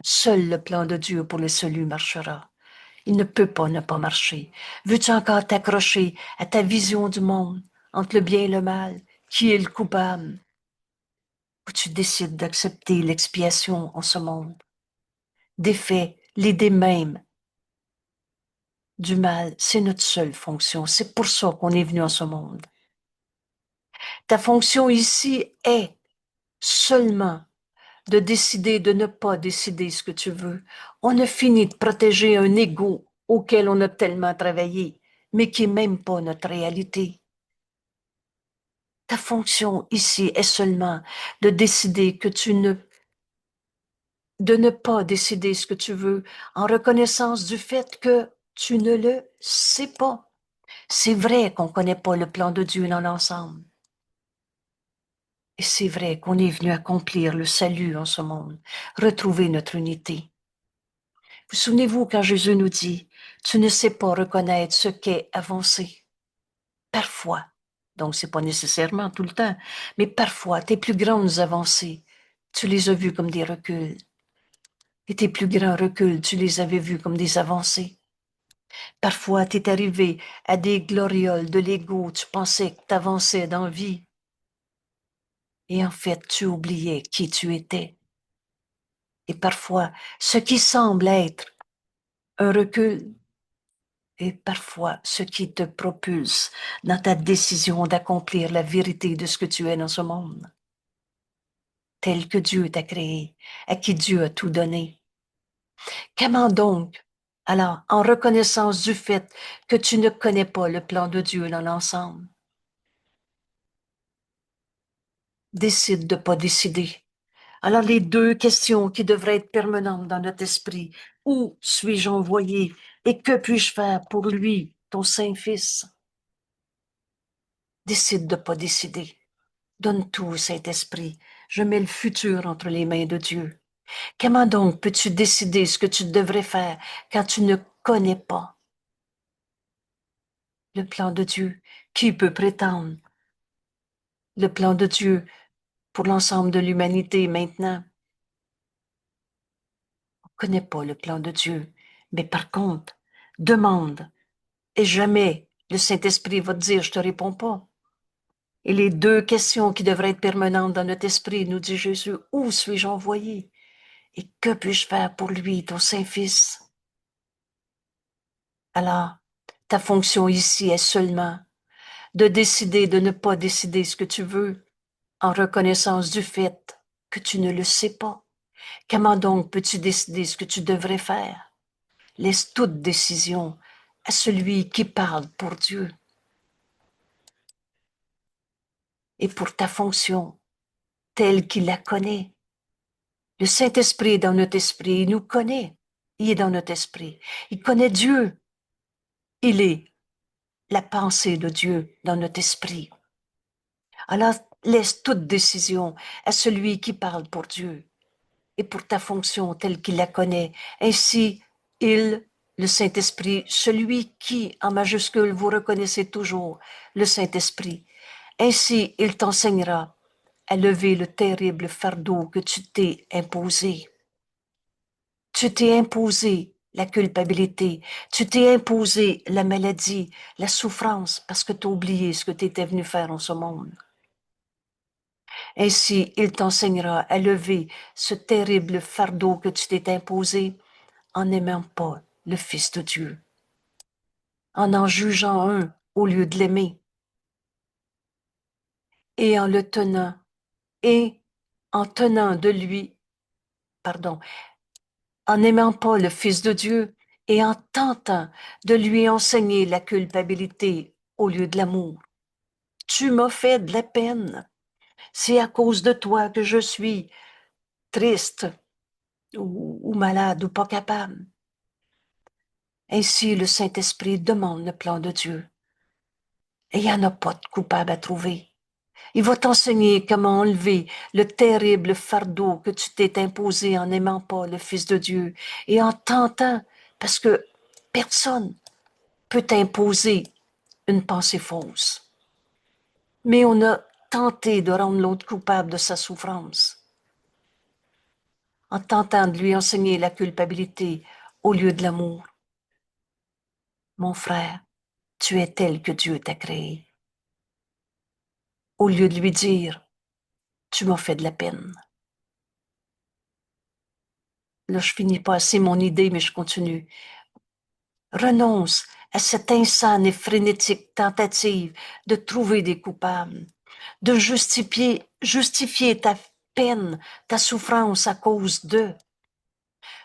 Seul le plan de Dieu pour le salut marchera. Il ne peut pas ne pas marcher. Veux-tu encore t'accrocher à ta vision du monde, entre le bien et le mal? Qui est le coupable? Ou tu décides d'accepter l'expiation en ce monde? Défais l'idée même du mal, c'est notre seule fonction. C'est pour ça qu'on est venu en ce monde. Ta fonction ici est seulement de décider de ne pas décider ce que tu veux. On a fini de protéger un ego auquel on a tellement travaillé, mais qui n'est même pas notre réalité. Ta fonction ici est seulement de décider de ne pas décider ce que tu veux en reconnaissance du fait que tu ne le sais pas. C'est vrai qu'on ne connaît pas le plan de Dieu dans l'ensemble. Et c'est vrai qu'on est venu accomplir le salut en ce monde, retrouver notre unité. Vous souvenez-vous quand Jésus nous dit, tu ne sais pas reconnaître ce qu'est avancer. Parfois, donc c'est pas nécessairement tout le temps, mais parfois tes plus grandes avancées, tu les as vues comme des reculs. Et tes plus grands reculs, tu les avais vus comme des avancées. Parfois, tu es arrivé à des glorioles de l'ego, tu pensais que tu avançais dans la vie. Et en fait, tu oubliais qui tu étais. Et parfois, ce qui semble être un recul est parfois ce qui te propulse dans ta décision d'accomplir la vérité de ce que tu es dans ce monde, tel que Dieu t'a créé, à qui Dieu a tout donné. Comment donc, alors, en reconnaissance du fait que tu ne connais pas le plan de Dieu dans l'ensemble, décide de ne pas décider. Alors, les deux questions qui devraient être permanentes dans notre esprit, où suis-je envoyé et que puis-je faire pour lui, ton Saint-Fils? Décide de ne pas décider. Donne tout au Saint-Esprit. Je mets le futur entre les mains de Dieu. Comment donc peux-tu décider ce que tu devrais faire quand tu ne connais pas le plan de Dieu? Qui peut prétendre le plan de Dieu pour l'ensemble de l'humanité maintenant? On ne connaît pas le plan de Dieu, mais par contre, demande. Et jamais le Saint-Esprit va te dire, je te réponds pas. Et les deux questions qui devraient être permanentes dans notre esprit, nous dit Jésus, où suis-je envoyé? Et que puis-je faire pour lui, ton Saint-Fils? Alors, ta fonction ici est seulement de décider de ne pas décider ce que tu veux en reconnaissance du fait que tu ne le sais pas. Comment donc peux-tu décider ce que tu devrais faire? Laisse toute décision à celui qui parle pour Dieu et pour ta fonction telle qu'il la connaît. Le Saint-Esprit est dans notre esprit, il nous connaît, il est dans notre esprit, il connaît Dieu, il est la pensée de Dieu dans notre esprit. Alors laisse toute décision à celui qui parle pour Dieu et pour ta fonction telle qu'il la connaît. Ainsi, il, le Saint-Esprit, celui qui, en majuscule, vous reconnaissez toujours, le Saint-Esprit, ainsi il t'enseignera à lever le terrible fardeau que tu t'es imposé. Tu t'es imposé la culpabilité, tu t'es imposé la maladie, la souffrance, parce que tu as oublié ce que tu étais venu faire en ce monde. Ainsi, il t'enseignera à lever ce terrible fardeau que tu t'es imposé en n'aimant pas le Fils de Dieu, en jugeant un au lieu de l'aimer, et en le tenant, et en tenant de lui, pardon, en n'aimant pas le Fils de Dieu et en tentant de lui enseigner la culpabilité au lieu de l'amour. Tu m'as fait de la peine. C'est à cause de toi que je suis triste ou malade ou pas capable. Ainsi, le Saint-Esprit demande le plan de Dieu. Et il n'y en a pas de coupable à trouver. Il va t'enseigner comment enlever le terrible fardeau que tu t'es imposé en n'aimant pas le Fils de Dieu et en tentant, parce que personne peut t'imposer une pensée fausse. Mais on a tenté de rendre l'autre coupable de sa souffrance en tentant de lui enseigner la culpabilité au lieu de l'amour. Mon frère, tu es tel que Dieu t'a créé. Au lieu de lui dire, tu m'as fait de la peine. Là, je finis pas assez mon idée, mais je continue. Renonce à cette insane et frénétique tentative de trouver des coupables, de justifier ta peine, ta souffrance à cause d'eux.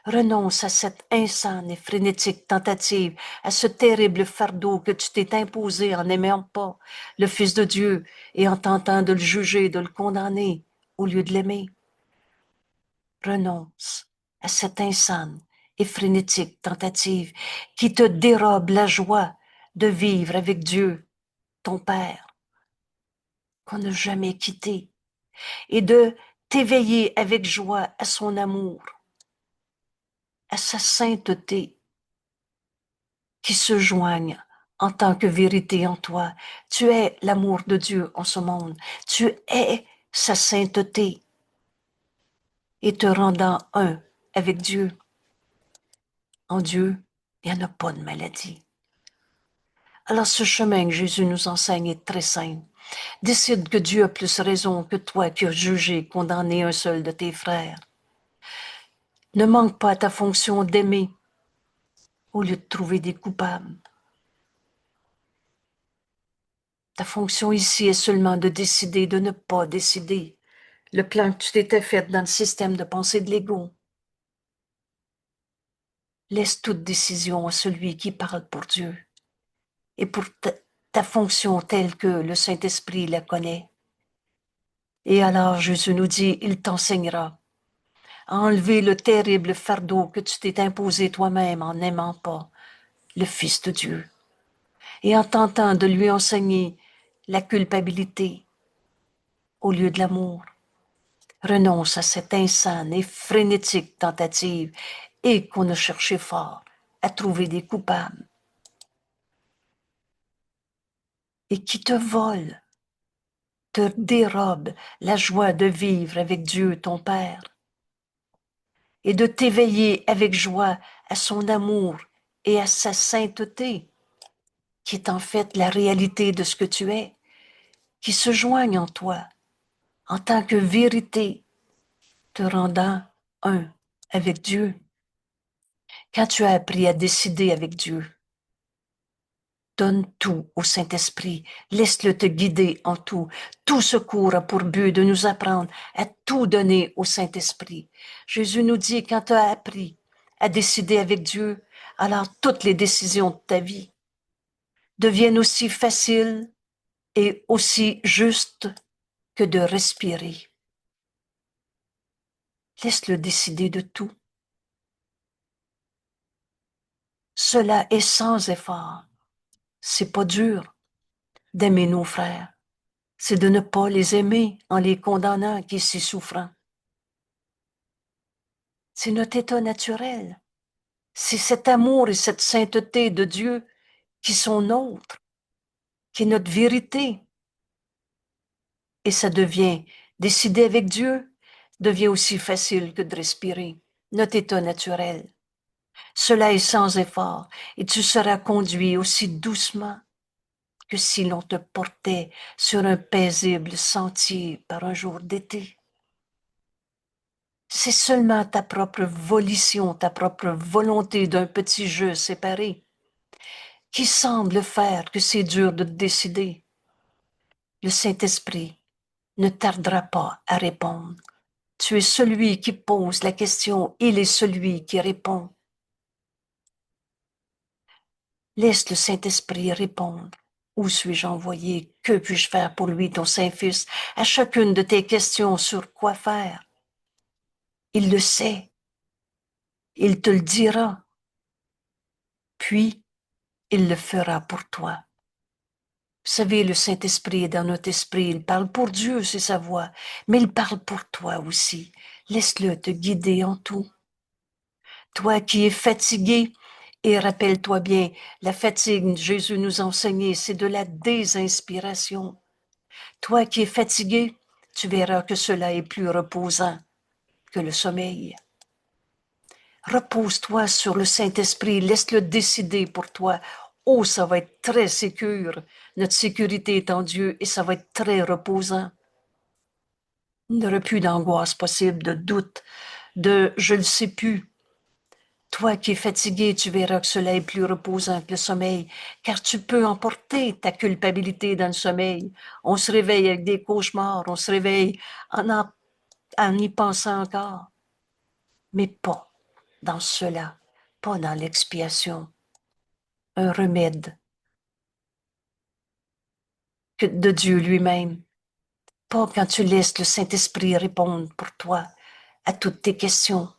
Renonce à cette insane et frénétique tentative, à ce terrible fardeau que tu t'es imposé en n'aimant pas le Fils de Dieu et en tentant de le juger, de le condamner au lieu de l'aimer. Renonce à cette insane et frénétique tentative qui te dérobe la joie de vivre avec Dieu, ton Père, qu'on n'a jamais quitté, et de t'éveiller avec joie à son amour, à sa sainteté, qui se joignent en tant que vérité en toi. Tu es l'amour de Dieu en ce monde. Tu es sa sainteté et te rendant un avec Dieu. En Dieu, il n'y en a pas de maladie. Alors ce chemin que Jésus nous enseigne est très simple. Décide que Dieu a plus raison que toi qui as jugé, condamné un seul de tes frères. Ne manque pas à ta fonction d'aimer au lieu de trouver des coupables. Ta fonction ici est seulement de décider, de ne pas décider. Le plan que tu t'étais fait dans le système de pensée de l'ego. Laisse toute décision à celui qui parle pour Dieu et pour ta fonction telle que le Saint-Esprit la connaît. Et alors Jésus nous dit, il t'enseignera à enlever le terrible fardeau que tu t'es imposé toi-même en n'aimant pas le Fils de Dieu et en tentant de lui enseigner la culpabilité au lieu de l'amour. Renonce à cette insane et frénétique tentative et qu'on a cherché fort à trouver des coupables et qui te volent, te dérobent la joie de vivre avec Dieu, ton Père, et de t'éveiller avec joie à son amour et à sa sainteté, qui est en fait la réalité de ce que tu es, qui se joignent en toi en tant que vérité, te rendant un avec Dieu. Quand tu as appris à décider avec Dieu, donne tout au Saint-Esprit, laisse-le te guider en tout. Tout secours a pour but de nous apprendre à tout donner au Saint-Esprit. Jésus nous dit, quand tu as appris à décider avec Dieu, alors toutes les décisions de ta vie deviennent aussi faciles et aussi justes que de respirer. Laisse-le décider de tout. Cela est sans effort. C'est pas dur d'aimer nos frères. C'est de ne pas les aimer en les condamnant qui est si souffrant. C'est notre état naturel. C'est cet amour et cette sainteté de Dieu qui sont nôtres, qui est notre vérité. Et ça devient, décider avec Dieu, devient aussi facile que de respirer. Notre état naturel. Cela est sans effort et tu seras conduit aussi doucement que si l'on te portait sur un paisible sentier par un jour d'été. C'est seulement ta propre volition, ta propre volonté d'un petit jeu séparé qui semble faire que c'est dur de te décider. Le Saint-Esprit ne tardera pas à répondre. Tu es celui qui pose la question, il est celui qui répond. Laisse le Saint-Esprit répondre. Où suis-je envoyé? Que puis-je faire pour lui, ton Saint-Fils? À chacune de tes questions sur quoi faire. Il le sait. Il te le dira. puis il le fera pour toi. Vous savez, le Saint-Esprit est dans notre esprit. Il parle pour Dieu, c'est sa voix, mais il parle pour toi aussi. Laisse-le te guider en tout. Toi qui es fatigué, et rappelle-toi bien, la fatigue, Jésus nous a enseigné, c'est de la désinspiration. Toi qui es fatigué, tu verras que cela est plus reposant que le sommeil. Repose-toi sur le Saint-Esprit, laisse-le décider pour toi. Oh, ça va être très sécure. Notre sécurité est en Dieu et ça va être très reposant. Il n'y aura plus d'angoisse possible, de doute, de je ne sais plus. Toi qui es fatigué, tu verras que cela est plus reposant que le sommeil, car tu peux emporter ta culpabilité dans le sommeil. On se réveille avec des cauchemars, on se réveille en y pensant encore, mais pas dans cela, pas dans l'expiation. Un remède de Dieu lui-même, pas quand tu laisses le Saint-Esprit répondre pour toi à toutes tes questions.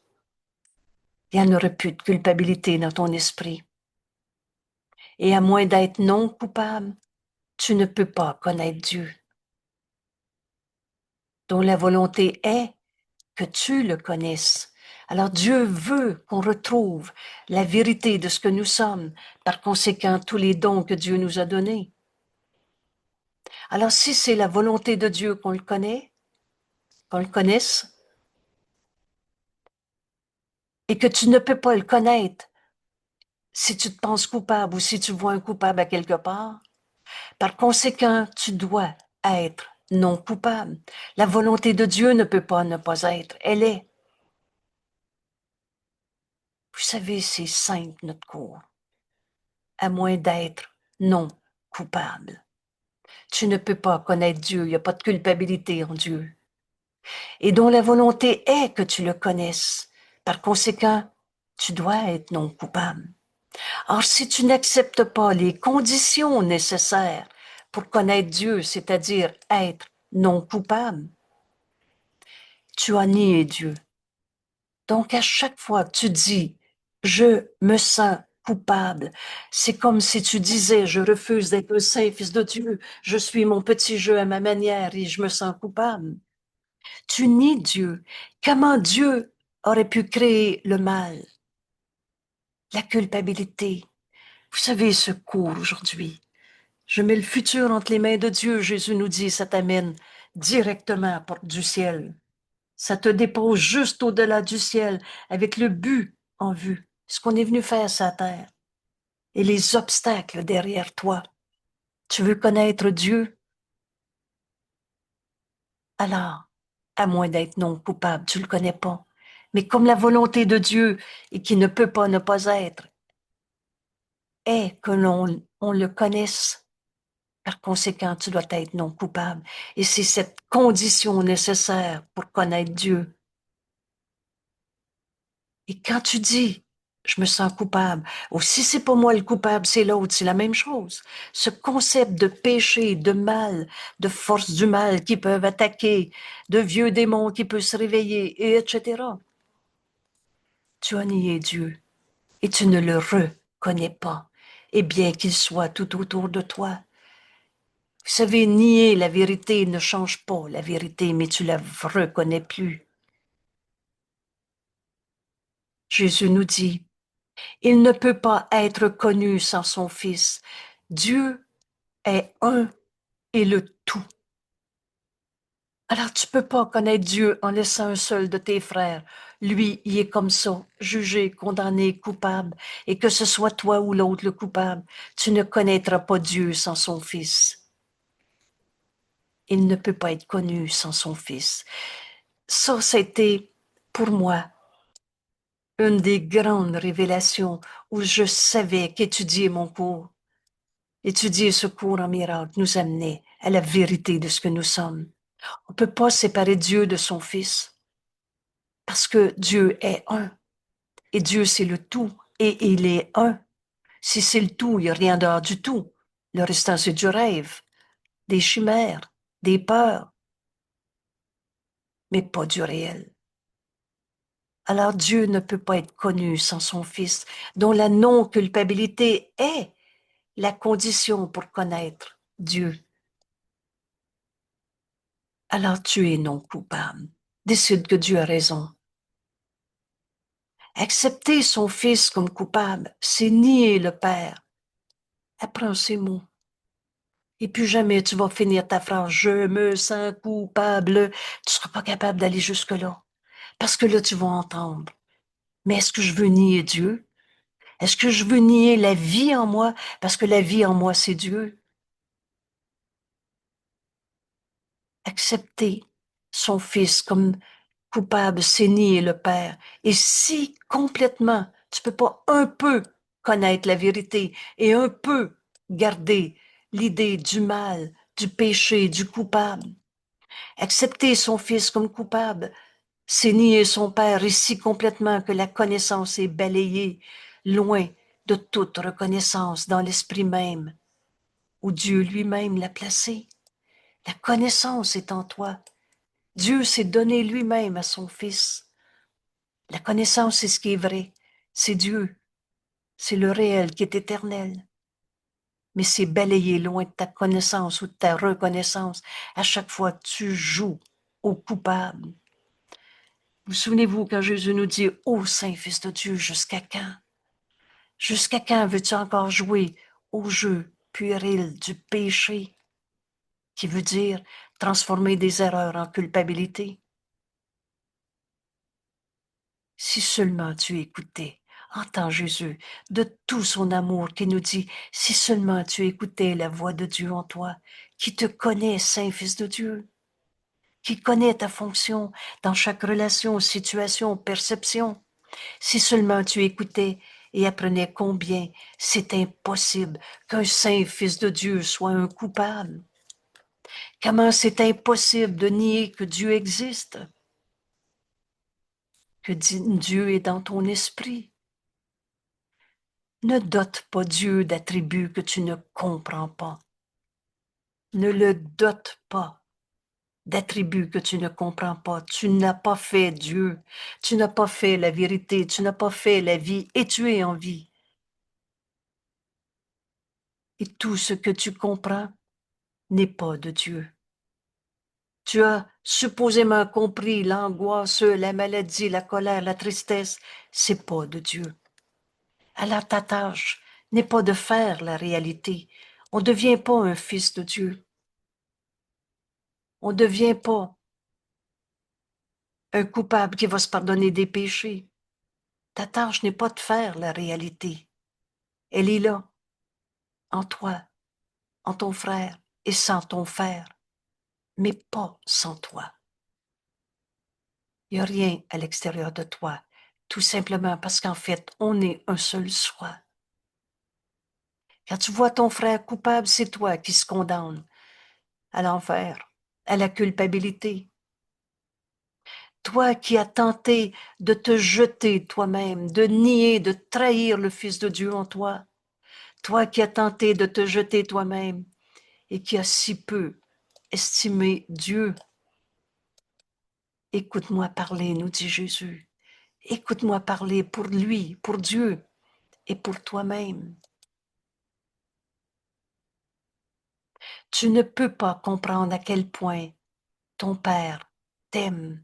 Il n'y en aurait plus de culpabilité dans ton esprit. Et à moins d'être non coupable, tu ne peux pas connaître Dieu, dont la volonté est que tu le connaisses. Alors Dieu veut qu'on retrouve la vérité de ce que nous sommes, par conséquent tous les dons que Dieu nous a donnés. Alors si c'est la volonté de Dieu qu'on le connaisse, et que tu ne peux pas le connaître si tu te penses coupable ou si tu vois un coupable à quelque part, par conséquent, tu dois être non coupable. La volonté de Dieu ne peut pas ne pas être, elle est. Vous savez, c'est simple notre cours, à moins d'être non coupable. Tu ne peux pas connaître Dieu, il n'y a pas de culpabilité en Dieu. Et dont la volonté est que tu le connaisses. Par conséquent, tu dois être non coupable. Or, si tu n'acceptes pas les conditions nécessaires pour connaître Dieu, c'est-à-dire être non coupable, tu as nié Dieu. Donc, à chaque fois que tu dis « je me sens coupable », c'est comme si tu disais « je refuse d'être le saint fils de Dieu, je suis mon petit jeu à ma manière et je me sens coupable ». Tu nies Dieu. Comment Dieu aurait pu créer le mal, la culpabilité? Vous savez ce cours aujourd'hui. Je mets le futur entre les mains de Dieu, Jésus nous dit, ça t'amène directement à la porte du ciel. Ça te dépose juste au-delà du ciel avec le but en vue, ce qu'on est venu faire sur la terre et les obstacles derrière toi. Tu veux connaître Dieu? Alors, à moins d'être non coupable, tu le connais pas. Mais comme la volonté de Dieu et qui ne peut pas ne pas être, est que on le connaisse. Par conséquent, tu dois être non coupable. Et c'est cette condition nécessaire pour connaître Dieu. Et quand tu dis, je me sens coupable, ou si c'est pas moi le coupable, c'est l'autre, c'est la même chose. Ce concept de péché, de mal, de force du mal qui peuvent attaquer, de vieux démons qui peuvent se réveiller, et etc. Tu as nié Dieu et tu ne le reconnais pas, et bien qu'il soit tout autour de toi. Vous savez, nier la vérité ne change pas la vérité, mais tu la reconnais plus. Jésus nous dit, il ne peut pas être connu sans son Fils. Dieu est un et le tout. Alors tu peux pas connaître Dieu en laissant un seul de tes frères. Lui, il est comme ça, jugé, condamné, coupable. Et que ce soit toi ou l'autre le coupable, tu ne connaîtras pas Dieu sans son Fils. Il ne peut pas être connu sans son Fils. Ça, c'était pour moi une des grandes révélations où je savais qu'étudier mon cours, étudier ce cours en miracle nous amenait à la vérité de ce que nous sommes. On ne peut pas séparer Dieu de son Fils parce que Dieu est un et Dieu c'est le tout et il est un. Si c'est le tout, il n'y a rien dehors du tout. Le restant, c'est du rêve, des chimères, des peurs, mais pas du réel. Alors Dieu ne peut pas être connu sans son Fils, dont la non-culpabilité est la condition pour connaître Dieu. Alors tu es non coupable. Décide que Dieu a raison. Accepter son Fils comme coupable, c'est nier le Père. Apprends ces mots. Et plus jamais tu vas finir ta phrase « Je me sens coupable ». Tu ne seras pas capable d'aller jusque-là. Parce que là, tu vas entendre. Mais est-ce que je veux nier Dieu? Est-ce que je veux nier la vie en moi? Parce que la vie en moi, c'est Dieu. Accepter son Fils comme coupable, c'est nier le Père. Et si complètement, tu peux pas un peu connaître la vérité et un peu garder l'idée du mal, du péché, du coupable, accepter son Fils comme coupable, c'est nier son Père et si complètement que la connaissance est balayée loin de toute reconnaissance dans l'esprit même où Dieu lui-même l'a placé. La connaissance est en toi. Dieu s'est donné lui-même à son Fils. La connaissance, c'est ce qui est vrai. C'est Dieu. C'est le réel qui est éternel. Mais c'est balayé loin de ta connaissance ou de ta reconnaissance. À chaque fois, tu joues au coupable. Vous souvenez-vous quand Jésus nous dit « Ô Saint Fils de Dieu, jusqu'à quand? Jusqu'à quand veux-tu encore jouer au jeu puéril du péché? » qui veut dire transformer des erreurs en culpabilité. Si seulement tu écoutais, entends Jésus, de tout son amour qui nous dit, si seulement tu écoutais la voix de Dieu en toi, qui te connaît, Saint Fils de Dieu, qui connaît ta fonction dans chaque relation, situation, perception, si seulement tu écoutais et apprenais combien c'est impossible qu'un Saint Fils de Dieu soit un coupable, comment c'est impossible de nier que Dieu existe, que Dieu est dans ton esprit. Ne dote pas Dieu d'attributs que tu ne comprends pas. Ne le dote pas d'attributs que tu ne comprends pas. Tu n'as pas fait Dieu. Tu n'as pas fait la vérité. Tu n'as pas fait la vie et tu es en vie. Et tout ce que tu comprends n'est pas de Dieu. Tu as supposément compris l'angoisse, la maladie, la colère, la tristesse. C'est pas de Dieu. Alors ta tâche n'est pas de faire la réalité. On ne devient pas un fils de Dieu. On ne devient pas un coupable qui va se pardonner des péchés. Ta tâche n'est pas de faire la réalité. Elle est là, en toi, en ton frère et sans ton frère, mais pas sans toi. Il n'y a rien à l'extérieur de toi, tout simplement parce qu'en fait, on est un seul soi. Quand tu vois ton frère coupable, c'est toi qui se condamne à l'enfer, à la culpabilité. Toi qui as tenté de te jeter toi-même, de nier, de trahir le Fils de Dieu en toi. Toi qui as tenté de te jeter toi-même et qui as si peu estimé Dieu. Écoute-moi parler, nous dit Jésus. Écoute-moi parler pour lui, pour Dieu et pour toi-même. Tu ne peux pas comprendre à quel point ton Père t'aime,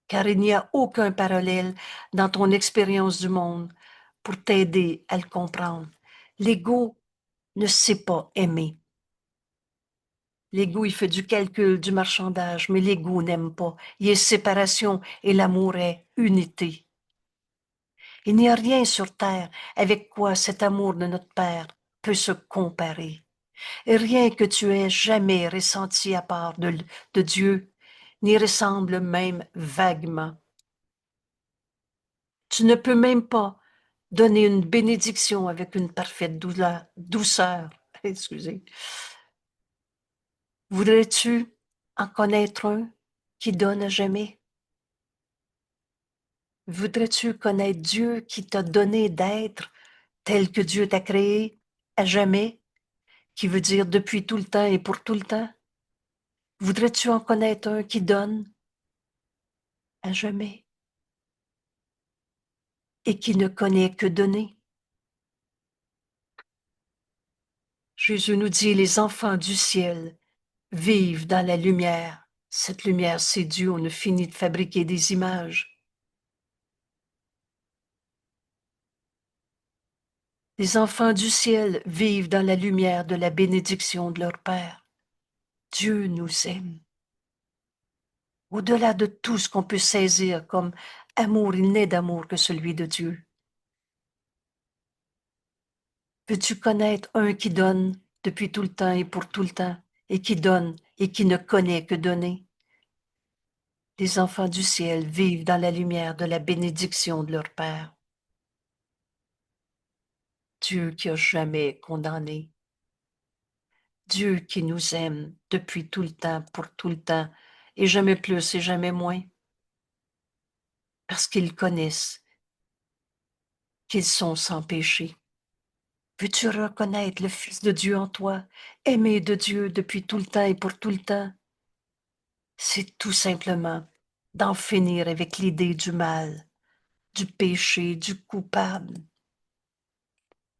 car il n'y a aucun parallèle dans ton expérience du monde pour t'aider à le comprendre. L'ego ne sait pas aimer. L'ego, il fait du calcul, du marchandage, mais l'ego n'aime pas. Il est séparation et l'amour est unité. Il n'y a rien sur terre avec quoi cet amour de notre Père peut se comparer. Et rien que tu aies jamais ressenti à part de Dieu n'y ressemble même vaguement. Tu ne peux même pas donner une bénédiction avec une parfaite douceur. Excusez. Voudrais-tu en connaître un qui donne à jamais? Voudrais-tu connaître Dieu qui t'a donné d'être tel que Dieu t'a créé à jamais, qui veut dire depuis tout le temps et pour tout le temps? Voudrais-tu en connaître un qui donne à jamais, et qui ne connaît que donner. Jésus nous dit, les enfants du ciel vivent dans la lumière. Cette lumière, c'est Dieu, on a fini de fabriquer des images. Les enfants du ciel vivent dans la lumière de la bénédiction de leur Père. Dieu nous aime. Au-delà de tout ce qu'on peut saisir comme amour, il n'est d'amour que celui de Dieu. Veux-tu connaître un qui donne depuis tout le temps et pour tout le temps, et qui donne et qui ne connaît que donner? Les enfants du ciel vivent dans la lumière de la bénédiction de leur Père. Dieu qui a jamais condamné. Dieu qui nous aime depuis tout le temps, pour tout le temps, et jamais plus et jamais moins, parce qu'ils connaissent qu'ils sont sans péché. Veux-tu reconnaître le Fils de Dieu en toi, aimé de Dieu depuis tout le temps et pour tout le temps? C'est tout simplement d'en finir avec l'idée du mal, du péché, du coupable.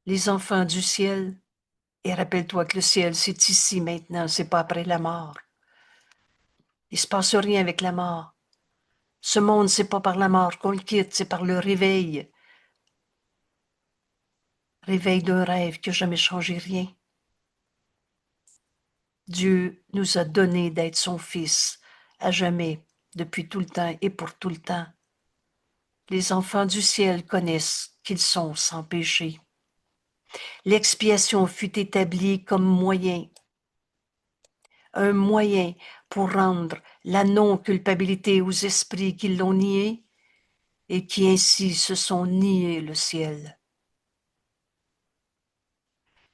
Les enfants du ciel, et rappelle-toi que le ciel, c'est ici maintenant, c'est pas après la mort. Il se passe rien avec la mort. Ce monde, c'est pas par la mort qu'on le quitte, c'est par le réveil. Réveil d'un rêve qui n'a jamais changé rien. Dieu nous a donné d'être son Fils à jamais, depuis tout le temps et pour tout le temps. Les enfants du ciel connaissent qu'ils sont sans péché. L'expiation fut établie comme moyen, un moyen pour rendre la non-culpabilité aux esprits qui l'ont nié et qui ainsi se sont niés le ciel.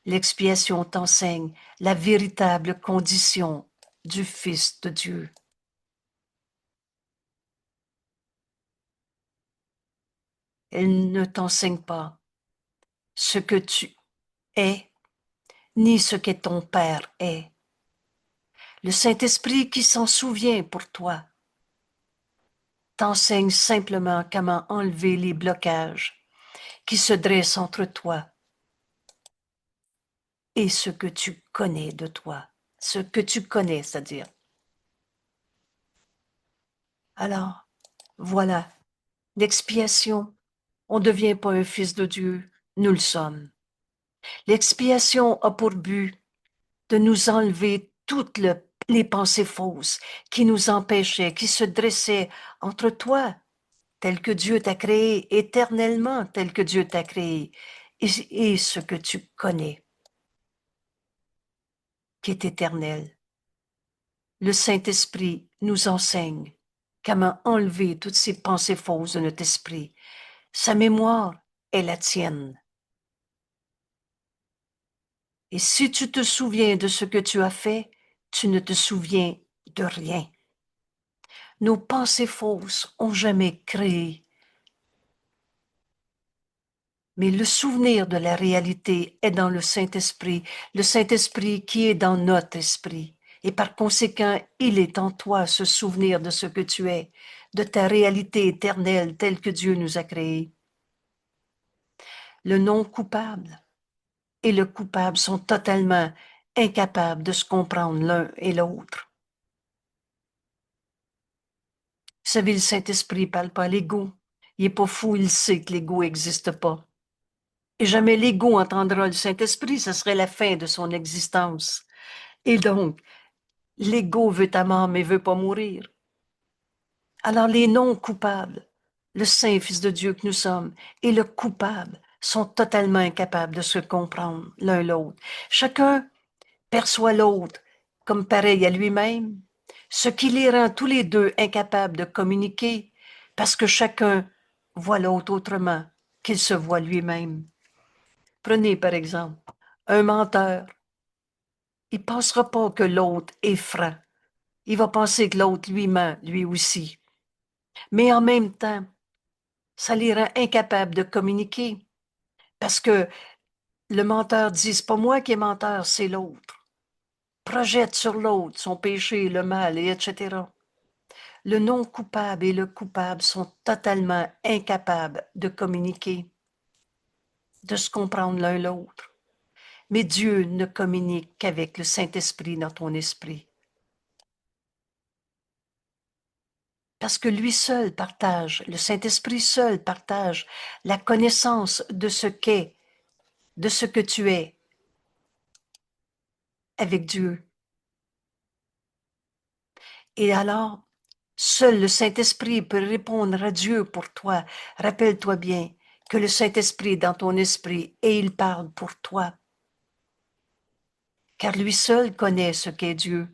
L'expiation t'enseigne la véritable condition du Fils de Dieu. Elle ne t'enseigne pas ce que tu es, ni ce que ton Père est. Le Saint-Esprit qui s'en souvient pour toi t'enseigne simplement comment enlever les blocages qui se dressent entre toi et ce que tu connais de toi, ce que tu connais, c'est-à-dire. Alors, voilà, l'expiation, on ne devient pas un fils de Dieu, nous le sommes. L'expiation a pour but de nous enlever toutes les pensées fausses qui nous empêchaient, qui se dressaient entre toi, tel que Dieu t'a créé, éternellement tel que Dieu t'a créé, et ce que tu connais, qui est éternel. Le Saint-Esprit nous enseigne comment enlever toutes ces pensées fausses de notre esprit. Sa mémoire est la tienne. Et si tu te souviens de ce que tu as fait, tu ne te souviens de rien. Nos pensées fausses ont jamais créé. Mais le souvenir de la réalité est dans le Saint-Esprit qui est dans notre esprit. Et par conséquent, il est en toi ce souvenir de ce que tu es, de ta réalité éternelle telle que Dieu nous a créés. Le non coupable et le coupable sont totalement incapables de se comprendre l'un et l'autre. Vous savez, le Saint-Esprit ne parle pas à l'ego. Il n'est pas fou, il sait que l'ego n'existe pas. Et jamais l'ego entendra le Saint-Esprit, ce serait la fin de son existence. Et donc, l'ego veut ta mort, mais veut pas mourir. Alors les non-coupables, le Saint Fils de Dieu que nous sommes, et le coupable sont totalement incapables de se comprendre l'un l'autre. Chacun perçoit l'autre comme pareil à lui-même, ce qui les rend tous les deux incapables de communiquer, parce que chacun voit l'autre autrement qu'il se voit lui-même. Prenez par exemple un menteur. Il ne pensera pas que l'autre est franc. Il va penser que l'autre lui ment, lui aussi. Mais en même temps, ça les rend incapables de communiquer. Parce que le menteur dit, c'est pas moi qui est menteur, c'est l'autre. Projette sur l'autre son péché, le mal, et etc. le non coupable et le coupable sont totalement incapables de communiquer, de se comprendre l'un l'autre. Mais Dieu ne communique qu'avec le Saint-Esprit dans ton esprit. Parce que lui seul partage, le Saint-Esprit seul partage la connaissance de ce qu'est, de ce que tu es avec Dieu. Et alors, seul le Saint-Esprit peut répondre à Dieu pour toi. Rappelle-toi bien que le Saint-Esprit est dans ton esprit et il parle pour toi. Car lui seul connaît ce qu'est Dieu.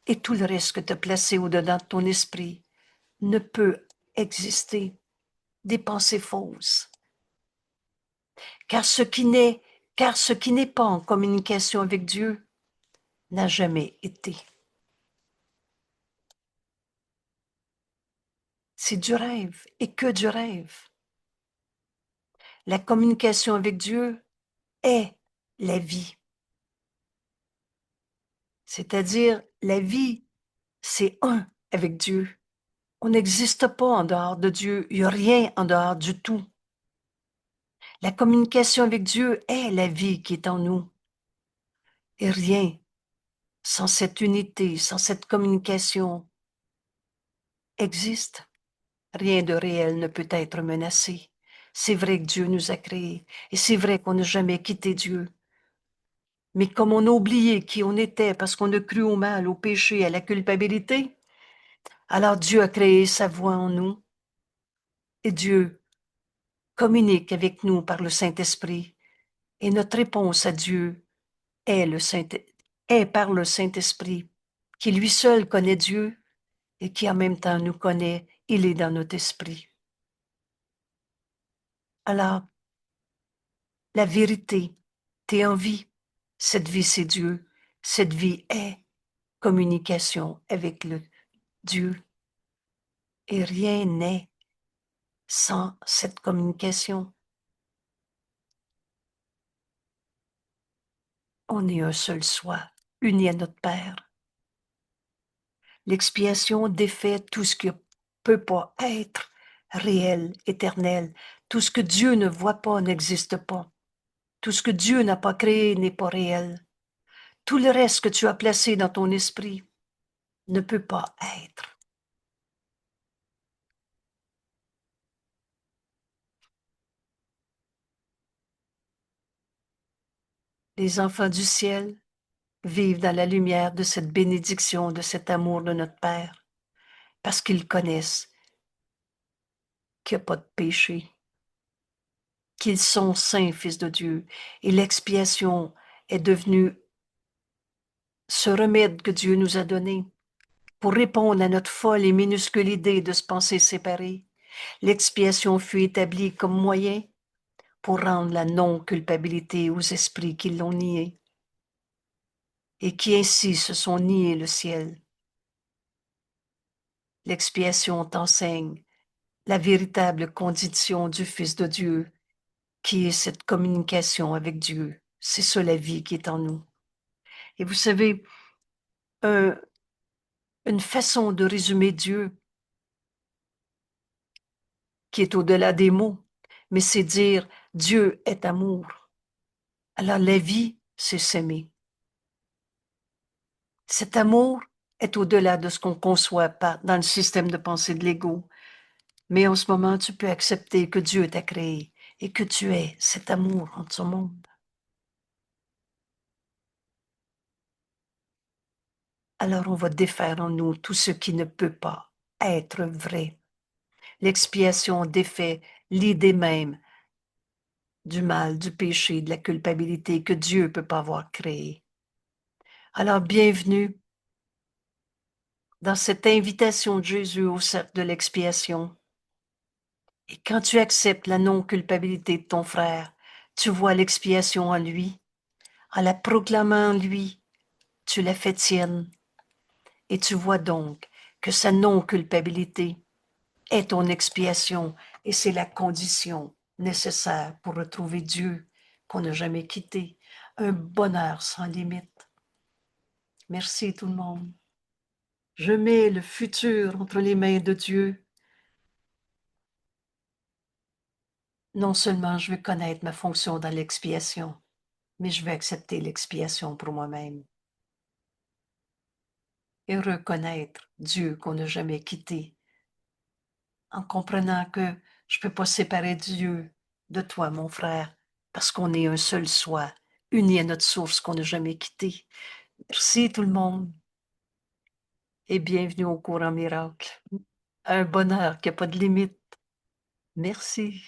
Et tout le reste que tu as placé au-dedans de ton esprit ne peut exister. Des pensées fausses. Car ce qui n'est pas en communication avec Dieu n'a jamais été. C'est du rêve et que du rêve. La communication avec Dieu est la vie. C'est-à-dire, la vie, c'est un avec Dieu. On n'existe pas en dehors de Dieu. Il n'y a rien en dehors du tout. La communication avec Dieu est la vie qui est en nous. Et rien, sans cette unité, sans cette communication, existe. Rien de réel ne peut être menacé. C'est vrai que Dieu nous a créés et c'est vrai qu'on n'a jamais quitté Dieu. Mais comme on a oublié qui on était parce qu'on a cru au mal, au péché, à la culpabilité, alors Dieu a créé sa voix en nous et Dieu communique avec nous par le Saint-Esprit. Et notre réponse à Dieu est, est par le Saint-Esprit, qui lui seul connaît Dieu et qui en même temps nous connaît. Il est dans notre esprit. Alors, la vérité, t'es en vie. Cette vie, c'est Dieu. Cette vie est communication avec le Dieu. Et rien n'est sans cette communication. On est un seul soi, uni à notre Père. L'expiation défait tout ce qui ne peut pas être réel, éternel. Tout ce que Dieu ne voit pas n'existe pas. Tout ce que Dieu n'a pas créé n'est pas réel. Tout le reste que tu as placé dans ton esprit ne peut pas être. Les enfants du ciel vivent dans la lumière de cette bénédiction, de cet amour de notre Père, parce qu'ils connaissent qu'il n'y a pas de péché, qu'ils sont saints, fils de Dieu, et l'expiation est devenue ce remède que Dieu nous a donné pour répondre à notre folle et minuscule idée de se penser séparés. L'expiation fut établie comme moyen pour rendre la non-culpabilité aux esprits qui l'ont nié et qui ainsi se sont niés le ciel. L'expiation t'enseigne la véritable condition du Fils de Dieu, qui est cette communication avec Dieu. C'est ça la vie qui est en nous. Et vous savez, une façon de résumer Dieu qui est au-delà des mots, mais c'est dire Dieu est amour. Alors la vie, c'est s'aimer. Cet amour est au-delà de ce qu'on conçoit dans le système de pensée de l'ego. Mais en ce moment, tu peux accepter que Dieu t'a créé et que tu es cet amour en ce monde. Alors on va défaire en nous tout ce qui ne peut pas être vrai. L'expiation défait l'idée même du mal, du péché, de la culpabilité que Dieu ne peut pas avoir créé. Alors bienvenue dans cette invitation de Jésus au cercle de l'expiation. Et quand tu acceptes la non-culpabilité de ton frère, tu vois l'expiation en lui. En la proclamant en lui, tu la fais tienne. Et tu vois donc que sa non-culpabilité est ton expiation et c'est la condition nécessaire pour retrouver Dieu qu'on n'a jamais quitté. Un bonheur sans limite. Merci tout le monde. Je mets le futur entre les mains de Dieu. Non seulement je veux connaître ma fonction dans l'expiation, mais je veux accepter l'expiation pour moi-même et reconnaître Dieu qu'on n'a jamais quitté, en comprenant que je ne peux pas séparer Dieu de toi, mon frère, parce qu'on est un seul soi, uni à notre source qu'on n'a jamais quittée. Merci tout le monde et bienvenue au cours en miracle. Un bonheur qui n'a pas de limite. Merci.